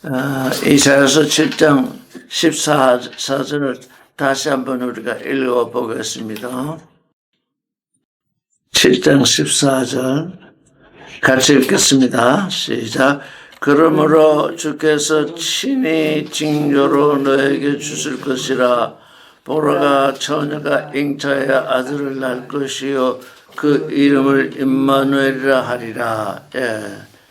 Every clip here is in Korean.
이사야서 7장 14절을 다시 한번 우리가 읽어보겠습니다. 7장 14절 같이 읽겠습니다. 시작. 그러므로 주께서 친히 징조로 너에게 주실 것이라. 보라가 처녀가 잉태하여 아들을 낳을 것이요 그 이름을 임마누엘이라 하리라.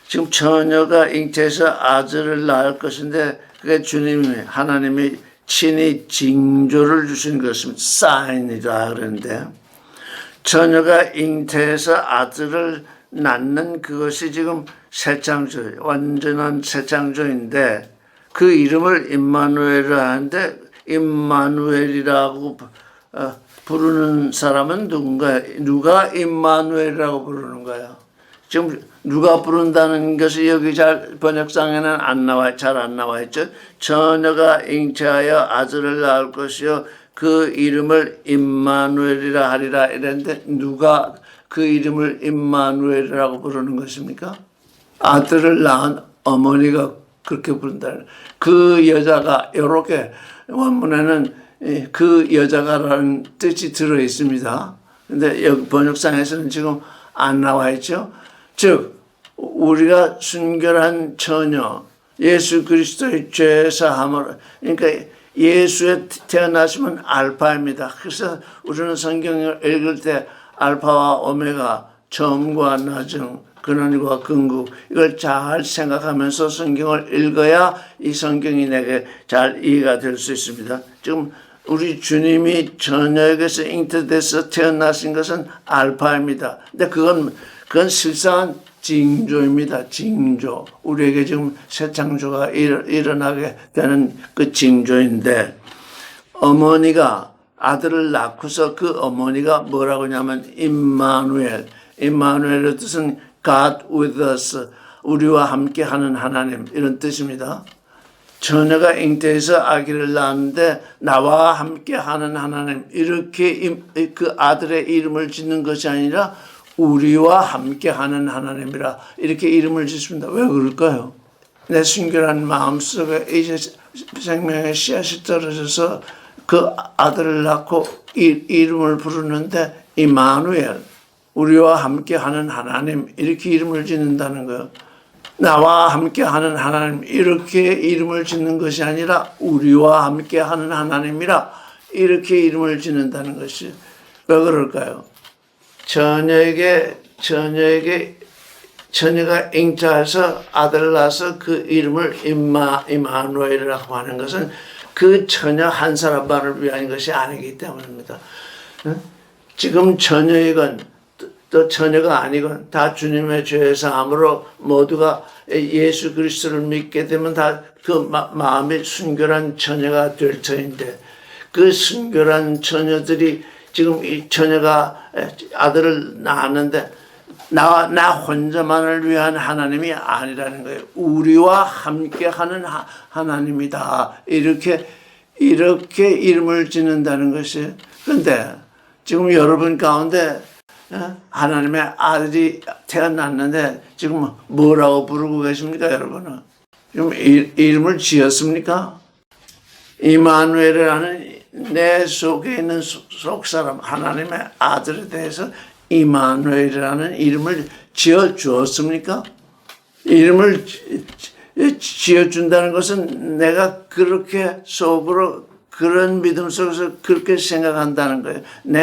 지금 처녀가 잉태해서 아들을 낳을 것인데 그게 하나님이 친히 징조를 주신 것입니다. 사인이라 그러는데 처녀가 잉태해서 아들을 낳는 그것이 지금 새창조, 완전한 새창조인데 그 이름을 임마누엘이라 하는데 임마누엘이라고 부르는 사람은 누군가? 누가 임마누엘이라고 부르는 거야? 지금 누가 부른다는 것이 여기 번역상에는 잘 안 나와 있죠. 처녀가 잉태하여 아들을 낳을 것이요 그 이름을 임마누엘이라 하리라 이랬는데 누가 그 이름을 임마누엘이라고 부르는 것입니까? 아들을 낳은 어머니가 그렇게 부른다는. 그 여자가 이렇게 원문에는 그 여자가라는 뜻이 들어 있습니다. 근데 여기 번역상에서는 지금 안 나와 있죠. 즉 우리가 순결한 처녀 예수 그리스도의 죄사함을, 그러니까 예수에 태어나시면 알파입니다. 그래서 우리는 성경을 읽을 때 알파와 오메가, 처음과 나중, 근원과 근국, 이걸 잘 생각하면서 성경을 읽어야 이 성경이 내게 잘 이해가 될 수 있습니다. 지금 우리 주님이 처녀에게서 잉태돼서 태어나신 것은 알파입니다. 근데 그건 실상은 징조입니다. 징조. 우리에게 지금 새 창조가 일어나게 되는 그 징조인데, 어머니가 아들을 낳고서 그 어머니가 뭐라고 하냐면 임마누엘. 임마누엘의 뜻은 God with us. 우리와 함께 하는 하나님. 이런 뜻입니다. 처녀가 잉태해서 아기를 낳았는데 나와 함께 하는 하나님. 이렇게 그 아들의 이름을 짓는 것이 아니라 우리와 함께 하는 하나님이라 이렇게 이름을 짓습니다. 왜 그럴까요? 내 순결한 마음속에 이제 생명의 씨앗이 떨어져서 그 아들을 낳고 이름을 부르는데 임마누엘, 우리와 함께 하는 하나님, 이렇게 이름을 짓는다는 거예요. 나와 함께 하는 하나님, 이렇게 이름을 짓는 것이 아니라 우리와 함께 하는 하나님이라 이렇게 이름을 짓는다는 것이 왜 그럴까요? 처녀가 잉태해서 아들을 낳아서 그 이름을 임마누엘이라고 하는 것은 그 처녀 한 사람만을 위한 것이 아니기 때문입니다. 지금 처녀이건 또 처녀가 아니건 다 주님의 죄 사함으로 모두가 예수 그리스도를 믿게 되면 다 그 마음이 순결한 처녀가 될 터인데, 그 순결한 처녀들이 지금 이 처녀가 아들을 낳았는데 나 혼자만을 위한 하나님이 아니라는 거예요. 우리와 함께하는 하나님이다. 이렇게 이름을 짓는다는 것이. 그런데 지금 여러분 가운데 하나님의 아들이 태어났는데 지금 뭐라고 부르고 계십니까, 여러분은? 지금 이름을 지었습니까? 이마누엘이라는 내 속에 있는 속사람 하나님의 아들에 대해서 이마누엘이라는 이름을 지어 주었습니까? 이름을 지어 준다는 것은 내가 그렇게 속으로 그런 믿음 속에서 그렇게 생각한다는 거예요. 내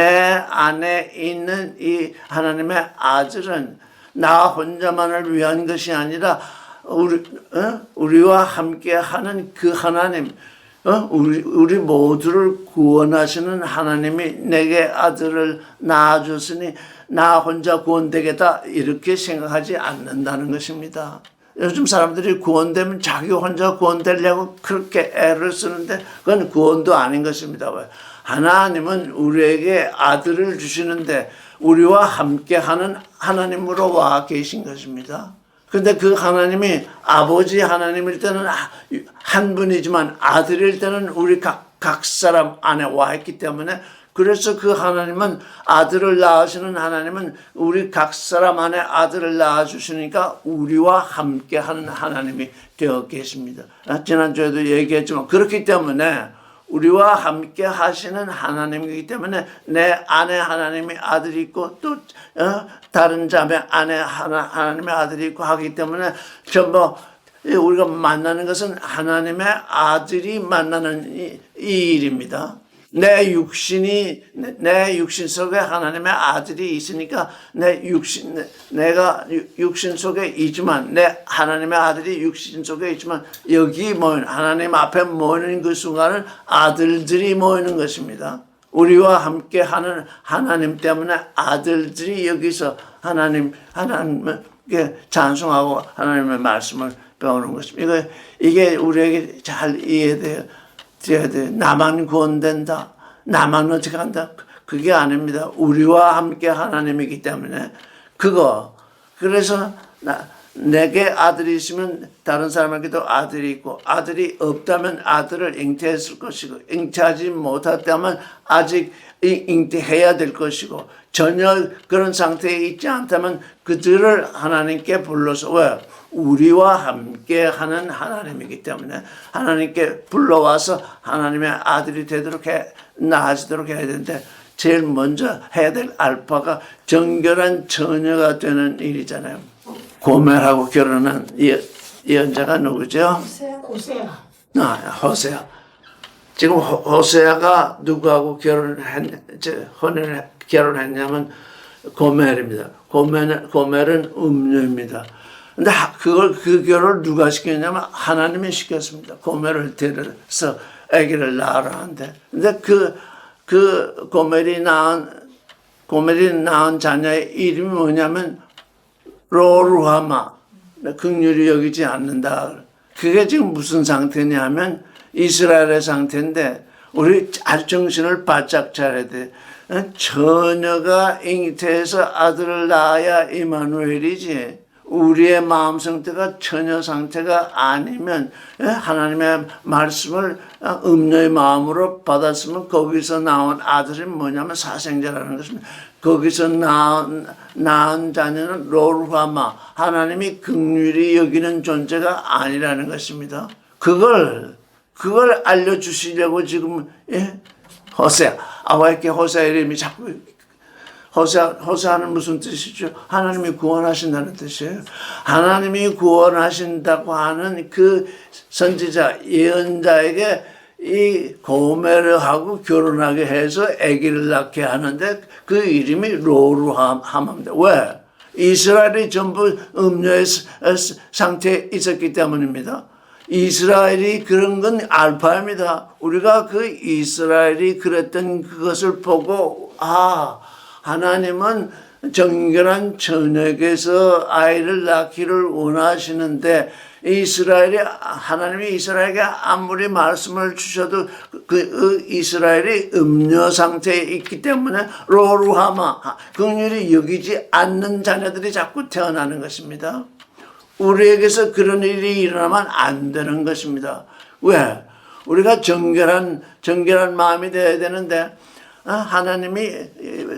안에 있는 이 하나님의 아들은 나 혼자만을 위한 것이 아니라 우리와 함께하는 그 하나님, 우리 모두를 구원하시는 하나님이 내게 아들을 낳아줬으니 나 혼자 구원되겠다 이렇게 생각하지 않는다는 것입니다. 요즘 사람들이 구원되면 자기 혼자 구원되려고 그렇게 애를 쓰는데 그건 구원도 아닌 것입니다. 하나님은 우리에게 아들을 주시는데 우리와 함께하는 하나님으로 와 계신 것입니다. 그런데 그 하나님이 아버지 하나님일 때는 한 분이지만 아들일 때는 우리 각 사람 안에 와 있기 때문에 그래서 그 하나님은 아들을 낳으시는 하나님은 우리 각 사람 안에 아들을 낳아주시니까 우리와 함께하는 하나님이 되어 계십니다. 지난주에도 얘기했지만 그렇기 때문에 우리와 함께 하시는 하나님이기 때문에 내 안에 하나님의 아들이 있고 또 다른 자매 안에 하나님의 아들이 있고 하기 때문에 전부 우리가 만나는 것은 하나님의 아들이 만나는 이 일입니다. 내 육신 속에 하나님의 아들이 있으니까 내가 육신 속에 있지만 내 하나님의 아들이 육신 속에 있지만 여기 모이는 하나님 앞에 모이는 그 순간은 아들들이 모이는 것입니다. 우리와 함께 하는 하나님 때문에 아들들이 여기서 하나님께 찬송하고 하나님의 말씀을 배우는 것입니다. 이게 우리에게 잘 이해돼야 돼. 나만 구원된다. 나만 어떻게 한다. 그게 아닙니다. 우리와 함께 하나님이기 때문에 그래서 내게 아들이 있으면 다른 사람에게도 아들이 있고 아들이 없다면 아들을 잉태했을 것이고 잉태하지 못했다면 아직 잉태해야 될 것이고 전혀 그런 상태에 있지 않다면 그들을 하나님께 불러서 왜? 우리와 함께 하는 하나님이기 때문에 하나님께 불러와서 하나님의 아들이 되도록 나아지도록 해야 되는데 제일 먼저 해야 될 알파가 정결한 처녀가 되는 일이잖아요. 고멜하고 결혼한 예언자가 누구죠? 호세아. 호세아. 지금 호세아가 누구하고 결혼했냐면 고멜입니다. 고멜은 음녀입니다. 근데 그 결혼을 누가 시켰냐면 하나님이 시켰습니다. 고멜을 데려서 아기를 낳으라 하는데. 근데 그 고멜이 낳은 자녀의 이름이 뭐냐면 로루하마. 긍휼히 여기지 않는다. 그게 지금 무슨 상태냐면 이스라엘의 상태인데 우리 아주 정신을 바짝 차려야 돼. 처녀가 잉태해서 아들을 낳아야 이마누엘이지. 우리의 마음 상태가 처녀 상태가 아니면 하나님의 말씀을 음녀의 마음으로 받았으면 거기서 나온 아들이 뭐냐면 사생자라는 것입니다. 거기서 낳은 자녀는 로루하마 하나님이 긍휼히 여기는 존재가 아니라는 것입니다. 그걸 알려주시려고 지금 호세아 왜 이렇게 호세아 이름이 자꾸 호세아는 무슨 뜻이죠? 하나님이 구원하신다는 뜻이에요. 하나님이 구원하신다고 하는 그 선지자, 예언자에게 이 고멜하고 결혼하게 해서 아기를 낳게 하는데 그 이름이 로루하마입니다. 왜? 이스라엘이 전부 음녀의 상태에 있었기 때문입니다. 이스라엘이 그런 건 알파입니다. 우리가 그 이스라엘이 그랬던 그것을 보고 하나님은 정결한 처녀에게서 아이를 낳기를 원하시는데 하나님이 이스라엘에게 아무리 말씀을 주셔도 그 이스라엘이 음녀 상태에 있기 때문에 로루하마 긍휼히 여기지 않는 자녀들이 자꾸 태어나는 것입니다. 우리에게서 그런 일이 일어나면 안 되는 것입니다. 왜? 우리가 정결한 마음이 되어야 되는데 하나님이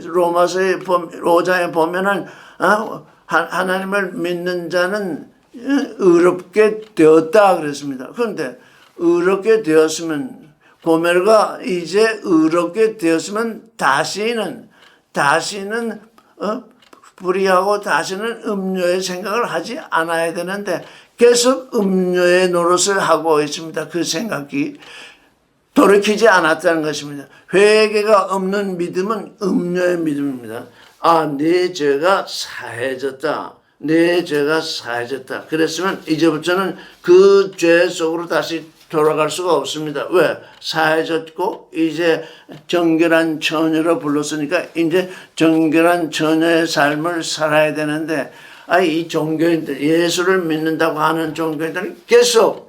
로마서의 5장에 보면은 하나님을 믿는 자는 의롭게 되었다 그랬습니다. 그런데 의롭게 되었으면 고멜과 이제 의롭게 되었으면 다시는 불의하고 다시는 음료의 생각을 하지 않아야 되는데 계속 음료의 노릇을 하고 있습니다. 그 생각이 돌이키지 않았다는 것입니다. 회개가 없는 믿음은 음료의 믿음입니다. 내 죄가 사해졌다. 내 죄가 사해졌다. 그랬으면 이제부터는 그 죄 속으로 다시 돌아갈 수가 없습니다. 왜? 사해졌고 이제 정결한 처녀로 불렀으니까 이제 정결한 처녀의 삶을 살아야 되는데 이 종교인들, 예수를 믿는다고 하는 종교인들은 계속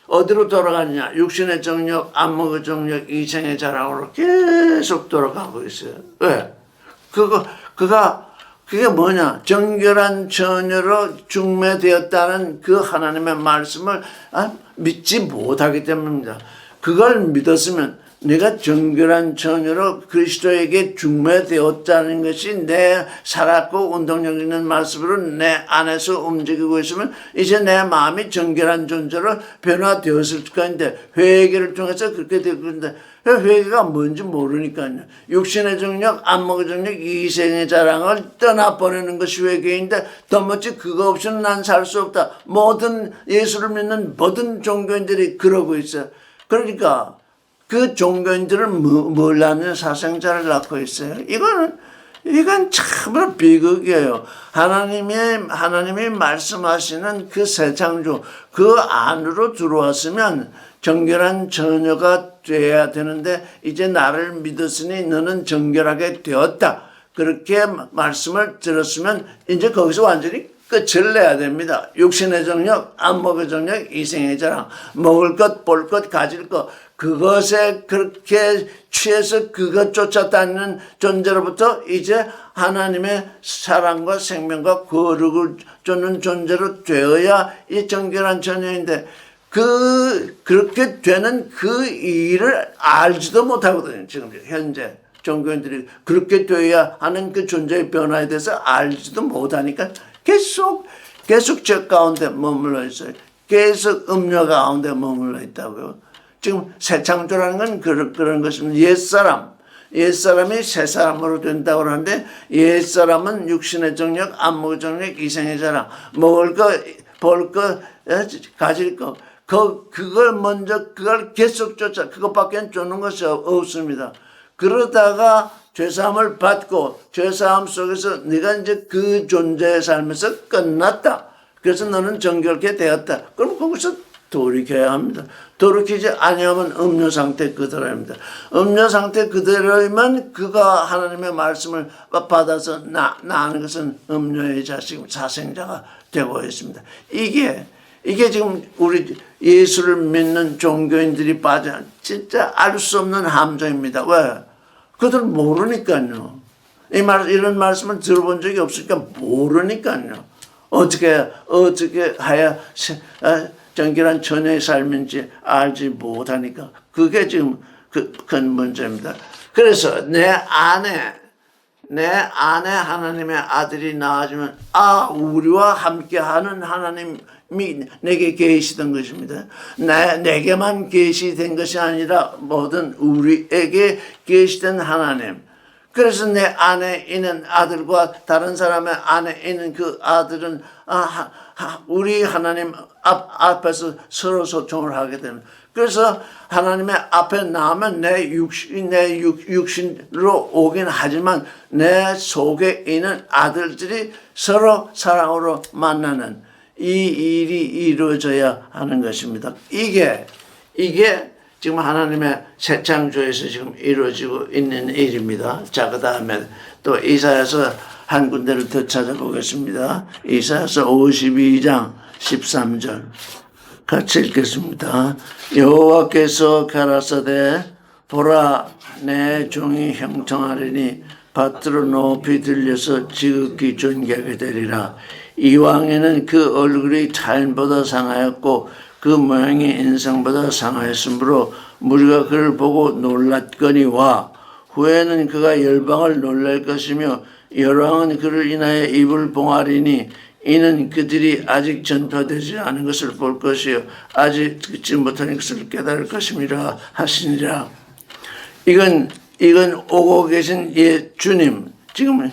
어디로 돌아가느냐? 육신의 정욕, 안목의 정욕, 이생의 자랑으로 계속 돌아가고 있어요. 왜? 그게 뭐냐? 정결한 처녀로 중매되었다는 그 하나님의 말씀을 믿지 못하기 때문입니다. 그걸 믿었으면 내가 정결한 처녀로 그리스도에게 중매되었다는 것이 내 살았고 운동력 있는 말씀으로 내 안에서 움직이고 있으면 이제 내 마음이 정결한 존재로 변화되었을 건데 회개를 통해서 그렇게 되고 있는데 회개가 뭔지 모르니까요. 육신의 정력, 안목의 정력, 이생의 자랑을 떠나보내는 것이 회개인데 더머지 그거 없이는 난 살 수 없다. 모든 예수를 믿는 모든 종교인들이 그러고 있어요. 그러니까 그 종교인들은 뭘 낳는 사생자를 낳고 있어요. 이건 참으로 비극이에요. 하나님이 말씀하시는 그 새 창조, 그 안으로 들어왔으면 정결한 처녀가 돼야 되는데 이제 나를 믿었으니 너는 정결하게 되었다. 그렇게 말씀을 들었으면 이제 거기서 완전히 끝을 내야 됩니다. 육신의 정력, 안목의 정력, 이생의 자랑, 먹을 것, 볼 것, 가질 것, 그것에 그렇게 취해서 그것 쫓아다니는 존재로부터 이제 하나님의 사랑과 생명과 거룩을 쫓는 존재로 되어야 이 정결한 처녀인데 그렇게 되는 그 일을 알지도 못하거든요. 지금 현재 종교인들이 그렇게 되어야 하는 그 존재의 변화에 대해서 알지도 못하니까 계속 죄 가운데 머물러 있어요. 계속 음료 가운데 머물러 있다고요. 지금 새 창조라는 건 그런 것입니다. 옛사람이 새 사람으로 된다고 하는데 옛사람은 육신의 정력, 안목의 정력, 이생의 자랑, 먹을 거, 볼 거, 가질 거, 그걸 계속 쫓아, 그것밖에 쫓는 것이 없습니다. 그러다가 죄사함을 받고 죄사함 속에서 네가 이제 그 존재의 삶에서 끝났다. 그래서 너는 정결케 되었다. 그럼 거기서 돌이켜야 합니다. 돌이키지 아니하면 음료 상태 그대로입니다. 음료 상태 그대로이면 그가 하나님의 말씀을 받아서 나는 것은 음료의 자식, 사생자가 되고 있습니다. 이게 지금 우리 예수를 믿는 종교인들이 빠져 진짜 알 수 없는 함정입니다. 왜? 그들 모르니까요. 이런 말씀을 들어본 적이 없으니까 모르니까요. 어떻게 해야 정결한 처녀의 삶인지 알지 못하니까 그게 지금 큰 문제입니다. 그래서 내 안에 하나님의 아들이 나아지면 우리와 함께하는 하나님이 내게 계시던 것입니다. 내게만 계시된 것이 아니라 모든 우리에게 계시던 하나님. 그래서 내 안에 있는 아들과 다른 사람의 안에 있는 그 아들은 우리 하나님 앞에서 서로 소통을 하게 되는. 그래서 하나님의 앞에 나오면 내 육신으로 오긴 하지만 내 속에 있는 아들들이 서로 사랑으로 만나는 이 일이 이루어져야 하는 것입니다. 이게 지금 하나님의 새 창조에서 지금 이루어지고 있는 일입니다. 자, 그 다음에 또 이사야서 한 군데를 더 찾아보겠습니다. 이사야서 52장 13절 같이 읽겠습니다. 여호와께서 가라사대 보라 내 종이 형통하리니 밭으로 높이 들려서 지극히 존귀하게 되리라. 이왕에는 그 얼굴이 타인보다 상하였고 그 모양이 인상보다 상하였으므로 우리가 그를 보고 놀랐거니와 후에는 그가 열방을 놀랄 것이며 열왕은 그를 인하여 입을 봉하리니 이는 그들이 아직 전파되지 않은 것을 볼 것이요 아직 듣지 못하는 것을 깨달을 것임이라 하시니라. 이건 오고 계신 주님 지금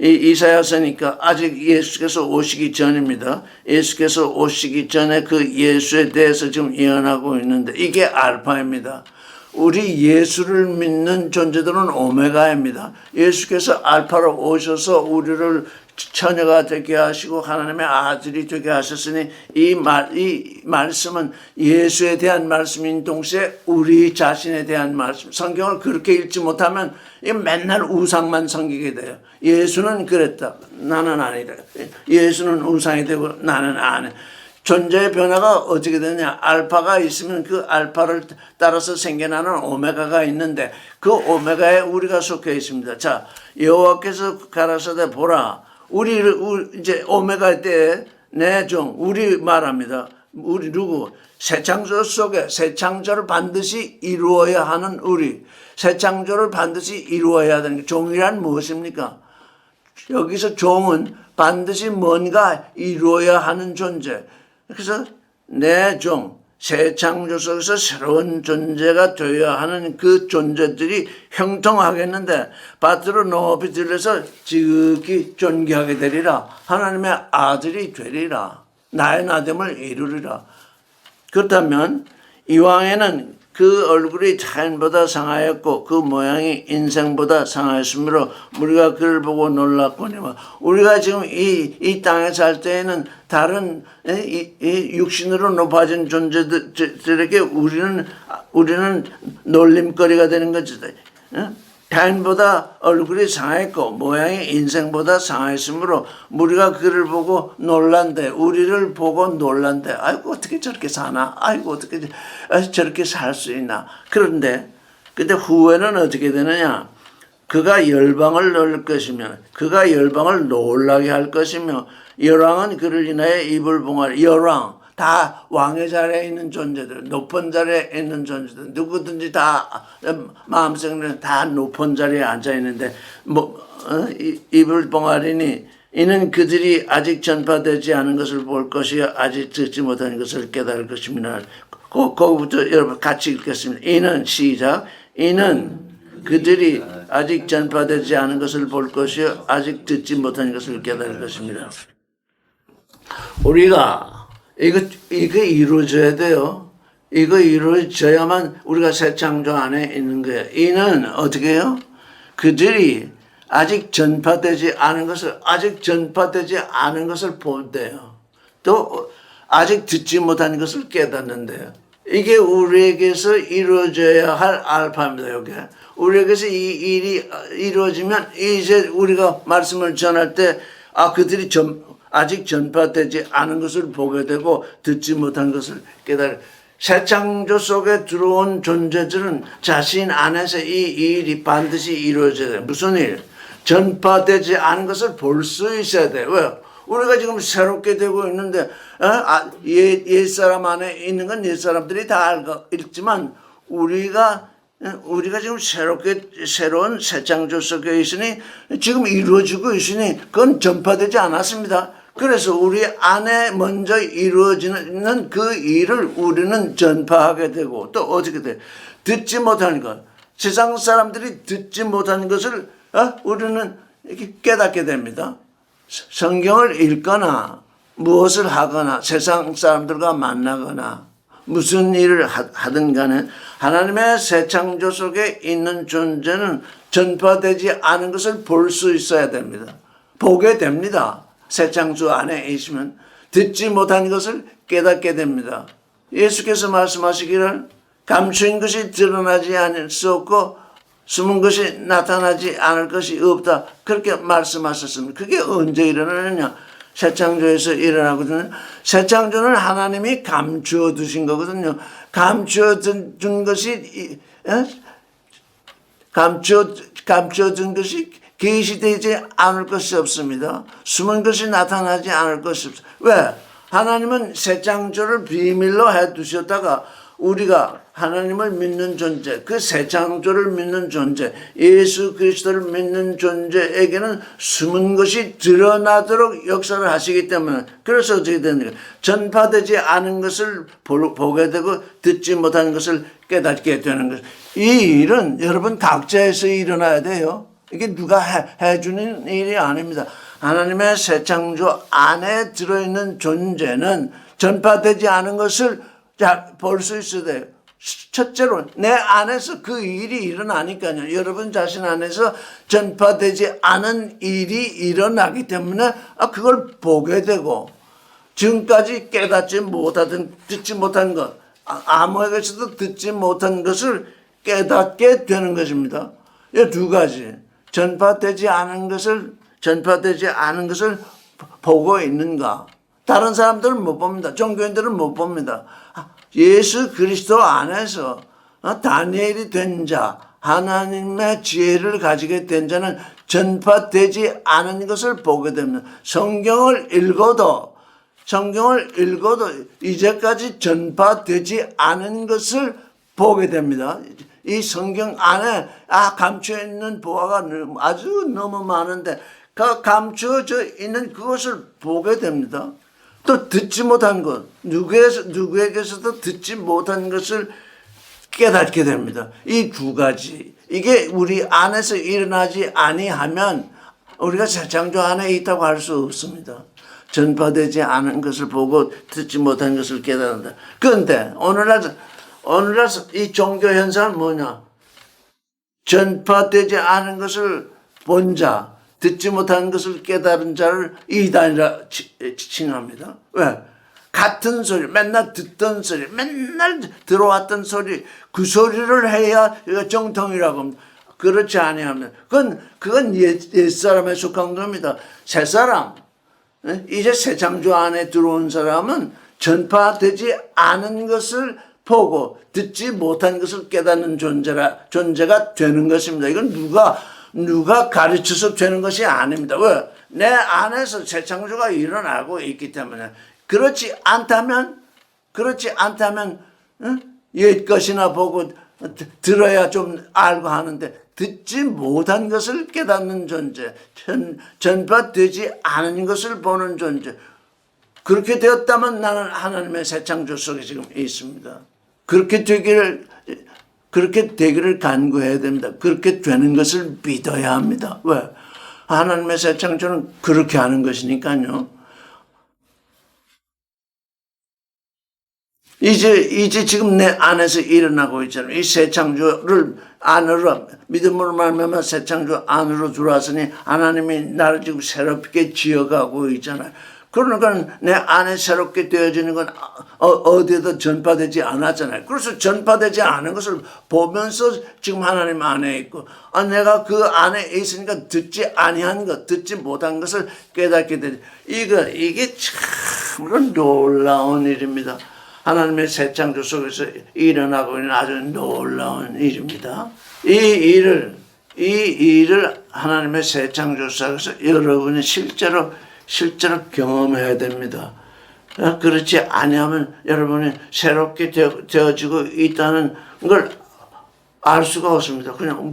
이사야서니까 아직 예수께서 오시기 전입니다. 예수께서 오시기 전에 그 예수에 대해서 지금 예언하고 있는데 이게 알파입니다. 우리 예수를 믿는 존재들은 오메가입니다. 예수께서 알파로 오셔서 우리를 처녀가 되게 하시고 하나님의 아들이 되게 하셨으니 이 말씀은 예수에 대한 말씀인 동시에 우리 자신에 대한 말씀. 성경을 그렇게 읽지 못하면 맨날 우상만 섬기게 돼요. 예수는 그랬다. 나는 아니다. 예수는 우상이 되고 나는 안 해. 존재의 변화가 어떻게 되냐. 알파가 있으면 그 알파를 따라서 생겨나는 오메가가 있는데 그 오메가에 우리가 속해 있습니다. 자, 여호와께서 가라사대 보라. 우리 이제 오메가 때 내 종 우리 말합니다. 우리 누구? 새 창조 속에 새 창조를 반드시 이루어야 하는 우리. 새 창조를 반드시 이루어야 되는 게 종이란 무엇입니까? 여기서 종은 반드시 뭔가 이루어야 하는 존재. 그래서 내 종, 새 창조 속에서 새로운 존재가 되어야 하는 그 존재들이 형통하겠는데 밭으로 높이 들려서 지극히 존귀하게 되리라. 하나님의 아들이 되리라. 나의 나됨을 이루리라. 그렇다면 이왕에는 그 얼굴이 타인보다 상하였고 그 모양이 인생보다 상하였으므로 우리가 그를 보고 놀랐거니와 우리가 지금 이 땅에 살 때에는 다른 이 육신으로 높아진 존재들에게 우리는 놀림거리가 되는 거지. 타인보다 얼굴이 상했고 모양이 인생보다 상했으므로 우리가 그를 보고 놀란대. 우리를 보고 놀란대. 아이고 어떻게 저렇게 사나. 아이고 어떻게 저렇게 살 수 있나. 그런데 후에는 어떻게 되느냐. 그가 열방을 넣을 것이며 그가 열방을 놀라게 할 것이며 열왕은 그를 인하여 입을 봉하리. 열왕 다 왕의 자리에 있는 존재들, 높은 자리에 있는 존재들, 누구든지 다 마음속에는 다 높은 자리에 앉아 있는데 입을 봉하리니 이는 그들이 아직 전파되지 않은 것을 볼 것이요 아직 듣지 못한 것을 깨달을 것입니다. 거기부터 여러분 같이 읽겠습니다. 이는 시작. 이는 그들이 아직 전파되지 않은 것을 볼 것이요 아직 듣지 못한 것을 깨달을 것입니다. 우리가 이거 이루어져야 돼요. 이거 이루어져야만 우리가 새 창조 안에 있는 거예요. 이는 어떻게 해요? 그들이 아직 전파되지 않은 것을 본대요. 또 아직 듣지 못한 것을 깨닫는데요. 이게 우리에게서 이루어져야 할 알파입니다. 여기 우리에게서 이 일이 이루어지면 이제 우리가 말씀을 전할 때 그들이 아직 전파되지 않은 것을 보게 되고 듣지 못한 것을 깨달아. 새 창조 속에 들어온 존재들은 자신 안에서 이 일이 반드시 이루어져야 돼요. 무슨 일? 전파되지 않은 것을 볼 수 있어야 돼요. 왜요? 우리가 지금 새롭게 되고 있는데 옛사람 안에 있는 건 옛사람들이 다 알고 있지만 우리가 지금 새로운 새 창조 속에 있으니 지금 이루어지고 있으니 그건 전파되지 않았습니다. 그래서 우리 안에 먼저 이루어지는 그 일을 우리는 전파하게 되고 또 어떻게 돼? 듣지 못하는 것. 세상 사람들이 듣지 못하는 것을 우리는 이렇게 깨닫게 됩니다. 성경을 읽거나 무엇을 하거나 세상 사람들과 만나거나 무슨 일을 하든 간에 하나님의 새 창조 속에 있는 존재는 전파되지 않은 것을 볼 수 있어야 됩니다. 보게 됩니다. 새 창조 안에 있으면 듣지 못한 것을 깨닫게 됩니다. 예수께서 말씀하시기를 감추인 것이 드러나지 않을 수 없고 숨은 것이 나타나지 않을 것이 없다. 그렇게 말씀하셨습니다. 그게 언제 일어나느냐? 새 창조에서 일어나거든요. 새 창조는 하나님이 감추어 두신 거거든요. 감추어 둔 것이 계시되지 않을 것이 없습니다. 숨은 것이 나타나지 않을 것이 없습니다. 왜? 하나님은 새 창조를 비밀로 해두셨다가 우리가 하나님을 믿는 존재, 그 새 창조를 믿는 존재, 예수 그리스도를 믿는 존재에게는 숨은 것이 드러나도록 역사를 하시기 때문에 그래서 어떻게 되는가? 전파되지 않은 것을 보게 되고 듣지 못하는 것을 깨닫게 되는 것. 이 일은 여러분 각자에서 일어나야 돼요. 이게 누가 해주는 일이 아닙니다. 하나님의 새 창조 안에 들어있는 존재는 전파되지 않은 것을 볼 수 있어야 돼요. 첫째로 내 안에서 그 일이 일어나니까요. 여러분 자신 안에서 전파되지 않은 일이 일어나기 때문에 그걸 보게 되고 지금까지 깨닫지 못하던 듣지 못한 것 아무에게서도 듣지 못한 것을 깨닫게 되는 것입니다. 이 두 가지 전파되지 않은 것을 보고 있는가? 다른 사람들은 못 봅니다. 종교인들은 못 봅니다. 예수 그리스도 안에서 다니엘이 된 자, 하나님의 지혜를 가지게 된 자는 전파되지 않은 것을 보게 됩니다. 성경을 읽어도 성경을 읽어도 이제까지 전파되지 않은 것을 보게 됩니다. 이 성경 안에 감추어 있는 보화가 아주 너무 많은데 그 감추어져 있는 그것을 보게 됩니다. 또 듣지 못한 것, 누구에게서도 듣지 못한 것을 깨닫게 됩니다. 이 두 가지, 이게 우리 안에서 일어나지 아니하면 우리가 새 창조 안에 있다고 할 수 없습니다. 전파되지 않은 것을 보고 듣지 못한 것을 깨닫는다. 그런데 오늘날 이 종교 현상은 뭐냐? 전파되지 않은 것을 본 자, 듣지 못한 것을 깨달은 자를 이단이라 칭합니다. 왜? 같은 소리, 맨날 듣던 소리, 맨날 들어왔던 소리, 그 소리를 해야 정통이라고 합니다. 그렇지 아니하면 그건 옛사람에 속한 겁니다. 새사람, 이제 새 창조 안에 들어온 사람은 전파되지 않은 것을 보고 듣지 못한 것을 깨닫는 존재가 되는 것입니다. 이건 누가 가르쳐서 되는 것이 아닙니다. 왜? 내 안에서 새 창조가 일어나고 있기 때문에. 그렇지 않다면 옛 것이나 보고 들어야 좀 알고 하는데 듣지 못한 것을 깨닫는 존재, 전파되지 않은 것을 보는 존재. 그렇게 되었다면 나는 하나님의 새 창조 속에 지금 있습니다. 그렇게 되기를 간구해야 됩니다. 그렇게 되는 것을 믿어야 합니다. 왜? 하나님의 새 창조는 그렇게 하는 것이니까요. 이제 지금 내 안에서 일어나고 있잖아요. 이 새 창조를 안으로, 믿음으로 말미암아 새 창조 안으로 들어왔으니 하나님이 나를 지금 새롭게 지어가고 있잖아요. 그러니까 내 안에 새롭게 되어지는 건 어디에도 전파되지 않았잖아요. 그래서 전파되지 않은 것을 보면서 지금 하나님 안에 있고, 내가 그 안에 있으니까 듣지 아니한 것, 듣지 못한 것을 깨닫게 되지. 이게 참 놀라운 일입니다. 하나님의 새 창조 속에서 일어나고 있는 아주 놀라운 일입니다. 이 일을 하나님의 새 창조 속에서 여러분이 실제로 경험해야 됩니다. 그렇지 아니하면 여러분이 새롭게 되어지고 있다는 걸 알 수가 없습니다. 그냥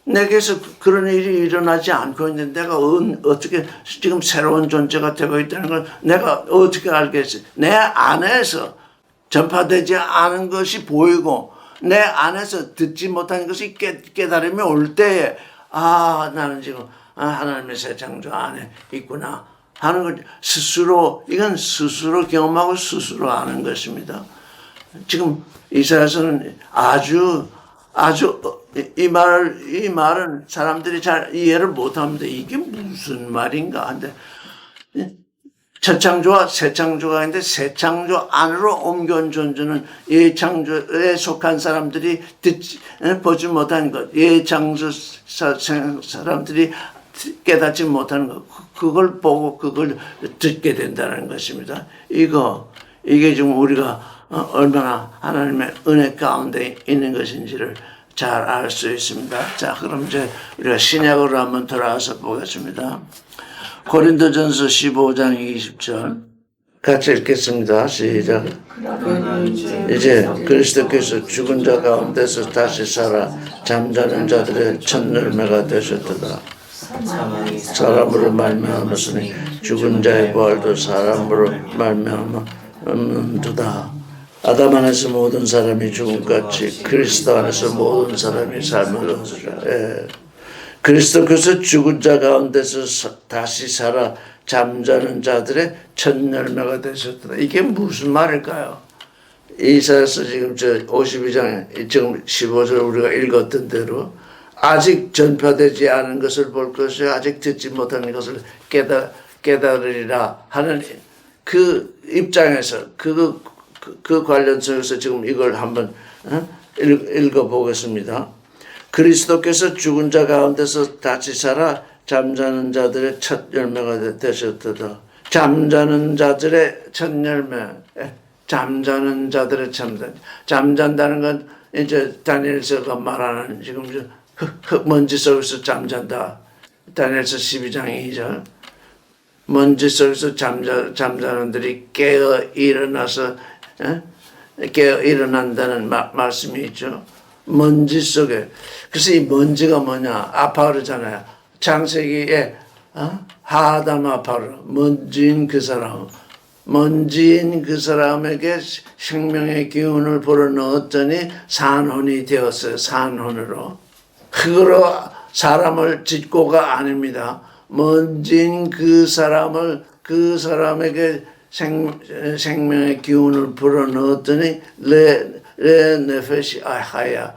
내게서 그런 일이 일어나지 않고 있는데 내가 어떻게 지금 새로운 존재가 되고 있다는 걸 내가 어떻게 알겠어요? 내 안에서 전파되지 않은 것이 보이고 내 안에서 듣지 못한 것이 깨달음이 올 때에 나는 지금 하나님의 새 창조 안에 있구나 하는 걸 이건 스스로 경험하고 스스로 아는 것입니다. 지금 이사야서는 아주 이 말은 사람들이 잘 이해를 못합니다. 이게 무슨 말인가 한데 첫 창조와 새 창조가 있는데 새 창조 안으로 옮겨온 존재는 예 창조에 속한 사람들이 보지 못한 것, 예 창조 사람들이 깨닫지 못하는 것, 그걸 보고 그걸 듣게 된다는 것입니다. 이게 지금 우리가 얼마나 하나님의 은혜 가운데 있는 것인지를 잘 알 수 있습니다. 자, 그럼 이제 우리가 신약으로 한번 돌아와서 보겠습니다. 고린도전서 15장 20절 같이 읽겠습니다. 시작. 이제 그리스도께서 죽은 자 가운데서 다시 살아 잠자는 자들의 첫 열매가 되셨도다. 사람으로 말미암았으니 죽은 자의 부활도 사람으로 말미암았도다. 아담 안에서 모든 사람이 죽음같이 그리스도 안에서 모든 사람이 삶을 얻으리라. 그리스도께서 죽은 자 가운데서 다시 살아 잠자는 자들의 첫 열매가 되셨다. 이게 무슨 말일까요? 이사야서 지금 52장 지금 15절 우리가 읽었던 대로 아직 전파되지 않은 것을 볼 것이요 아직 듣지 못하는 것을 깨달으리라 하는 그 입장에서 그 관련성에서 지금 이걸 한번 읽어보겠습니다. 그리스도께서 죽은 자 가운데서 다시 살아 잠자는 자들의 첫 열매가 되셨도다. 잠자는 자들의 첫 열매. 잠자는 자들의 잠잔다는 건 이제 다니엘서가 말하는 지금 먼지 속에서 잠잔다. 다니엘서 12장 2절. 먼지 속에서 잠자는 들이 깨어 일어나서 깨어 일어난다는 말씀이 있죠. 먼지 속에. 그래서 이 먼지가 뭐냐? 아파르잖아요. 창세기에 하담 아파르, 먼지인 그 사람. 먼지인 그 사람에게 생명의 기운을 불어넣었더니 산혼이 되었어요. 산혼으로. 그거로 사람을 짓고가 아닙니다. 먼지인 그 사람에게 생명의 기운을 불어넣었더니 레 네페시 아하야.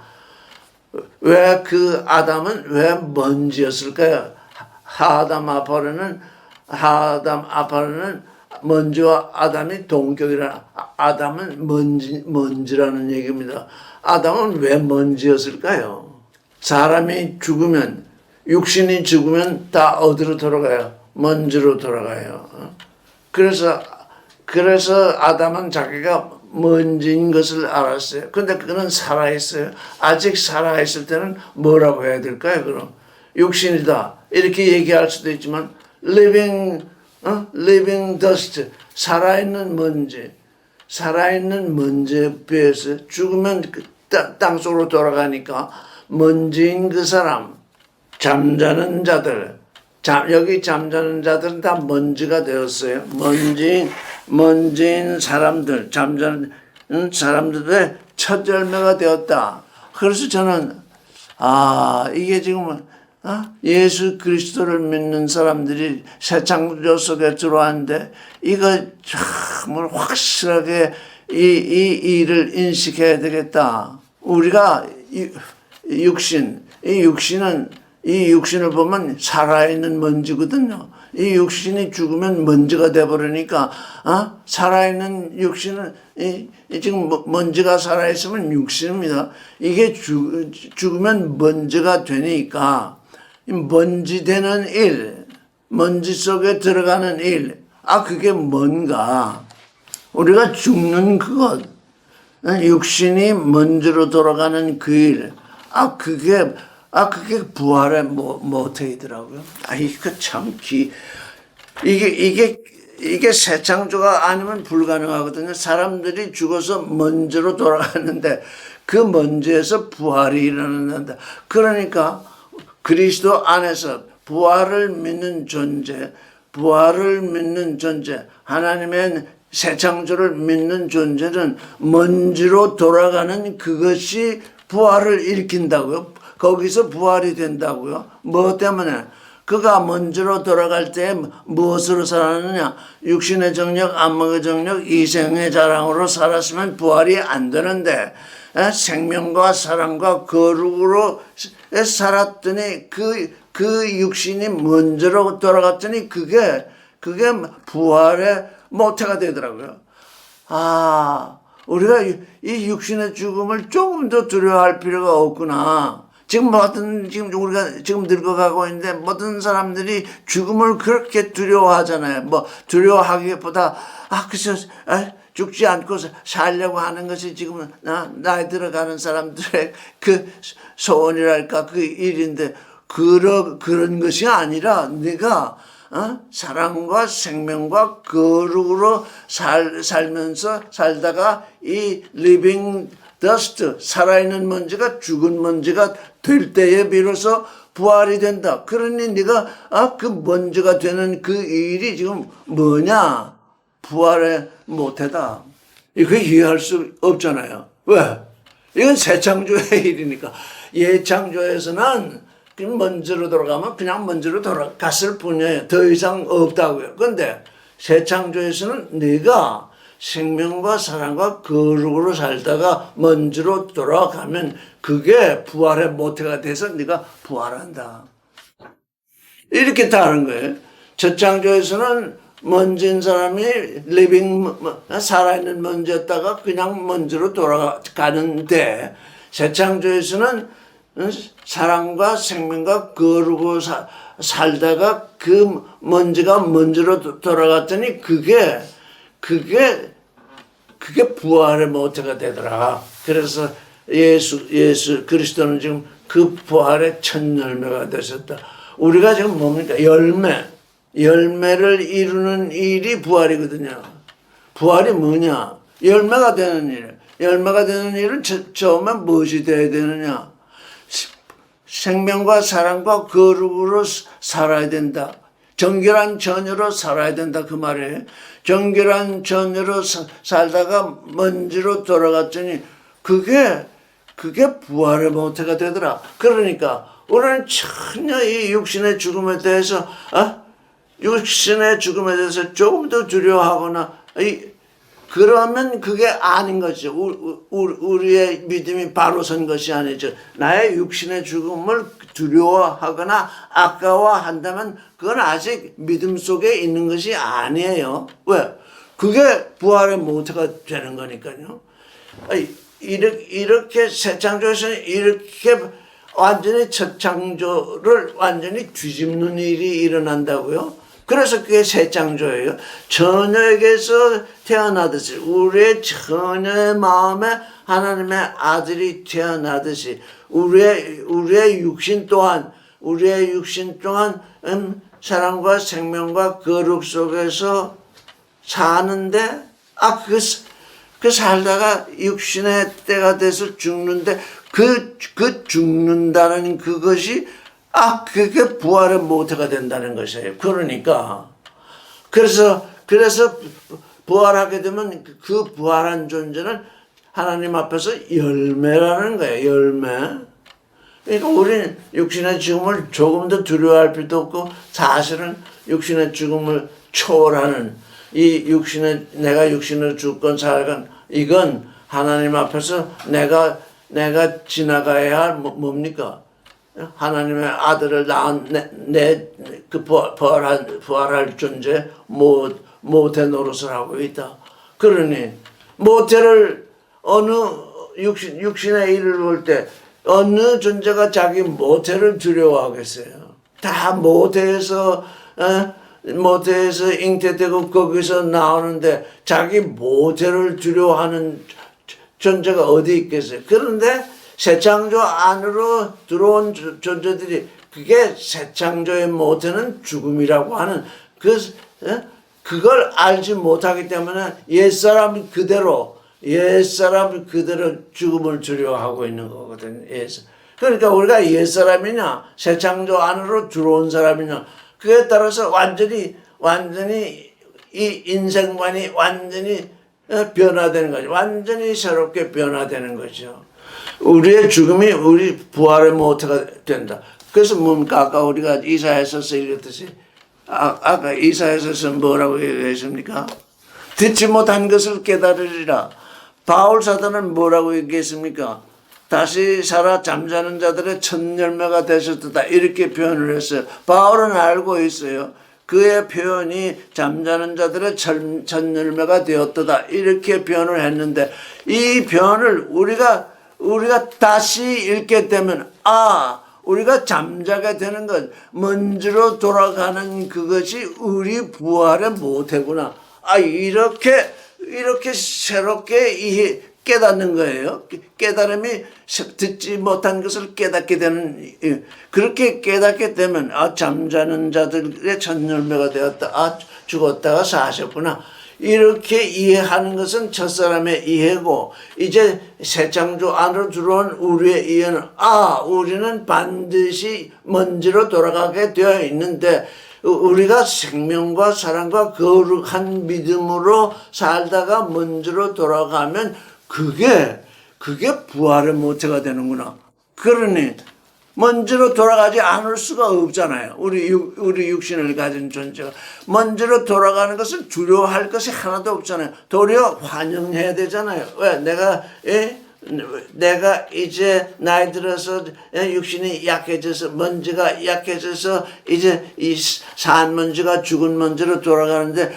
왜 그 아담은 왜 먼지였을까요? 하담 아파르는 먼지와 아담이 동격이라. 아담은 먼지라는 얘기입니다. 아담은 왜 먼지였을까요? 사람이 죽으면, 육신이 죽으면 다 어디로 돌아가요? 먼지로 돌아가요. 그래서 아담은 자기가 먼지인 것을 알았어요. 근데 그는 살아있어요. 아직 살아있을 때는 뭐라고 해야 될까요? 그럼 육신이다 이렇게 얘기할 수도 있지만 living dust, 살아있는 먼지에 비해서 죽으면 땅속으로 돌아가니까 먼지인 그 사람, 잠자는 자들, 여기 잠자는 자들은 다 먼지가 되었어요. 먼지인 사람들, 잠자는 사람들의 첫 열매가 되었다. 그래서 저는 이게 지금 예수 그리스도를 믿는 사람들이 새 창조 속에 들어왔는데 이거 정말 확실하게 이 일을 인식해야 되겠다. 우리가 이 육신을 보면 살아있는 먼지거든요. 이 육신이 죽으면 먼지가 돼버리니까, 살아있는 육신은, 지금 먼지가 살아있으면 육신입니다. 이게 죽으면 먼지가 되니까, 먼지 되는 일, 먼지 속에 들어가는 일, 그게 뭔가, 우리가 죽는 그것, 육신이 먼지로 돌아가는 그 일, 그게 부활의 모태이더라고요. 이거 참 이게 새 창조가 아니면 불가능하거든요. 사람들이 죽어서 먼지로 돌아갔는데 그 먼지에서 부활이 일어난다. 그러니까 그리스도 안에서 부활을 믿는 존재, 하나님의 새 창조를 믿는 존재는 먼지로 돌아가는 그것이 부활을 일으킨다고요. 거기서 부활이 된다고요. 뭐 때문에? 그가 먼지로 돌아갈 때 무엇으로 살았느냐? 육신의 정력, 안목의 정력, 이생의 자랑으로 살았으면 부활이 안 되는데 생명과 사랑과 거룩으로 살았더니 그 육신이 먼지로 돌아갔더니 그게 부활의 모태가 되더라고요. 우리가 이 육신의 죽음을 조금 더 두려워할 필요가 없구나. 지금 우리가 지금 늙어가고 있는데 모든 사람들이 죽음을 그렇게 두려워하잖아요. 두려워하기보다, 그래서, 죽지 않고 살려고 하는 것이 지금, 나이 들어가는 사람들의 그 소원이랄까, 그 일인데, 그런 것이 아니라 내가, 사랑과 생명과 거룩으로 살다가 이 living dust, 살아있는 먼지가 죽은 먼지가 될 때에 비로소 부활이 된다. 그러니 네가 그 먼지가 되는 그 일이 지금 뭐냐? 부활의 모태다. 이거 이해할 수 없잖아요. 왜? 이건 새 창조의 일이니까. 예창조에서는 먼지로 돌아가면 그냥 먼지로 돌아갔을 뿐이에요. 더 이상 없다고요. 그런데 새 창조에서는 네가 생명과 사랑과 거룩으로 살다가 먼지로 돌아가면 그게 부활의 모태가 돼서 네가 부활한다. 이렇게 다른 거예요. 첫 창조에서는 먼지인 사람이 살아있는 먼지였다가 그냥 먼지로 돌아가는데 새 창조에서는 사랑과 생명과 거룩으로 살다가 그 먼지가 먼지로 돌아갔더니 그게 부활의 모태가 되더라. 그래서 예수 그리스도는 지금 그 부활의 첫 열매가 되셨다. 우리가 지금 뭡니까? 열매. 열매를 이루는 일이 부활이거든요. 부활이 뭐냐? 열매가 되는 일. 열매가 되는 일은 처음에 무엇이 되어야 되느냐? 생명과 사랑과 거룩으로 살아야 된다. 정결한 전으로 살아야 된다 그 말이에요. 정결한 전으로 살다가 먼지로 돌아갔더니 그게 부활의 모태가 되더라. 그러니까 우리는 전혀 이 육신의 죽음에 대해서 육신의 죽음에 대해서 조금 더 두려워하거나 그러면 그게 아닌 거죠. 우리의 믿음이 바로 선 것이 아니죠. 나의 육신의 죽음을 두려워하거나 아까워한다면 그건 아직 믿음 속에 있는 것이 아니에요. 왜? 그게 부활의 모태가 되는 거니까요. 이렇게 새 창조에서는 이렇게 완전히 첫 창조를 완전히 뒤집는 일이 일어난다고요. 그래서 그게 새 창조예요. 처녀에게서 태어나듯이 우리의 처녀의 마음에 하나님의 아들이 태어나듯이 우리의 육신 또한 사랑과 생명과 거룩 속에서 사는데 그 살다가 육신의 때가 돼서 죽는데 그 죽는다는 그것이 그게 부활의 모태가 된다는 것이에요. 그러니까 그래서 부활하게 되면 그 부활한 존재는 하나님 앞에서 열매라는 거예요. 열매. 그러니까 우리는 육신의 죽음을 조금 더 두려워할 필요도 없고 사실은 육신의 죽음을 초월하는 내가 육신으로 죽건 살건 이건 하나님 앞에서 내가 지나가야 할 뭡니까? 하나님의 아들을 낳은 그 부활할 존재 모태 노릇을 하고 있다. 그러니 모태를 어느 육신의 일을 볼 때 어느 존재가 자기 모태를 두려워하겠어요? 다 모태에서 잉태되고 거기서 나오는데 자기 모태를 두려워하는 존재가 어디 있겠어요? 그런데 새 창조 안으로 들어온 존재들이 그게 새 창조의 모태는 죽음이라고 하는 그걸 알지 못하기 때문에 옛사람 그대로 죽음을 두려워하고 있는 거거든요. 그러니까 우리가 옛사람이냐 새 창조 안으로 들어온 사람이냐 그에 따라서 완전히 이 인생관이 완전히 변화되는 거죠. 완전히 새롭게 변화되는 거죠. 우리의 죽음이 우리 부활의 모태가 된다. 그래서 뭡니까? 아까 우리가 이사야서서 읽었듯이 아까 이사야서서 뭐라고 얘기했습니까? 듣지 못한 것을 깨달으리라. 바울 사도는 뭐라고 얘기했습니까? 다시 살아 잠자는 자들의 첫 열매가 되셨다. 이렇게 표현을 했어요. 바울은 알고 있어요. 그의 표현이 잠자는 자들의 첫 열매가 되었다. 이렇게 표현을 했는데 이 표현을 우리가 다시 읽게 되면 우리가 잠자게 되는 것 먼지로 돌아가는 그것이 우리 부활의 모태구나. 이렇게 새롭게 깨닫는 거예요. 깨달음이 듣지 못한 것을 깨닫게 되는 그렇게 깨닫게 되면 잠자는 자들의 첫 열매가 되었다. 죽었다가 사셨구나. 이렇게 이해하는 것은 첫사람의 이해고 이제 새 창조 안으로 들어온 우리의 이해는 우리는 반드시 먼지로 돌아가게 되어 있는데 우리가 생명과 사랑과 거룩한 믿음으로 살다가 먼지로 돌아가면 그게 부활의 모태가 되는구나. 그러니 먼지로 돌아가지 않을 수가 없잖아요. 우리 육신을 가진 존재가 먼지로 돌아가는 것을 두려워할 것이 하나도 없잖아요. 도리어 환영해야 되잖아요. 왜? 내가 이제 나이 들어서 육신이 약해져서 먼지가 약해져서 이제 이 산 먼지가 죽은 먼지로 돌아가는데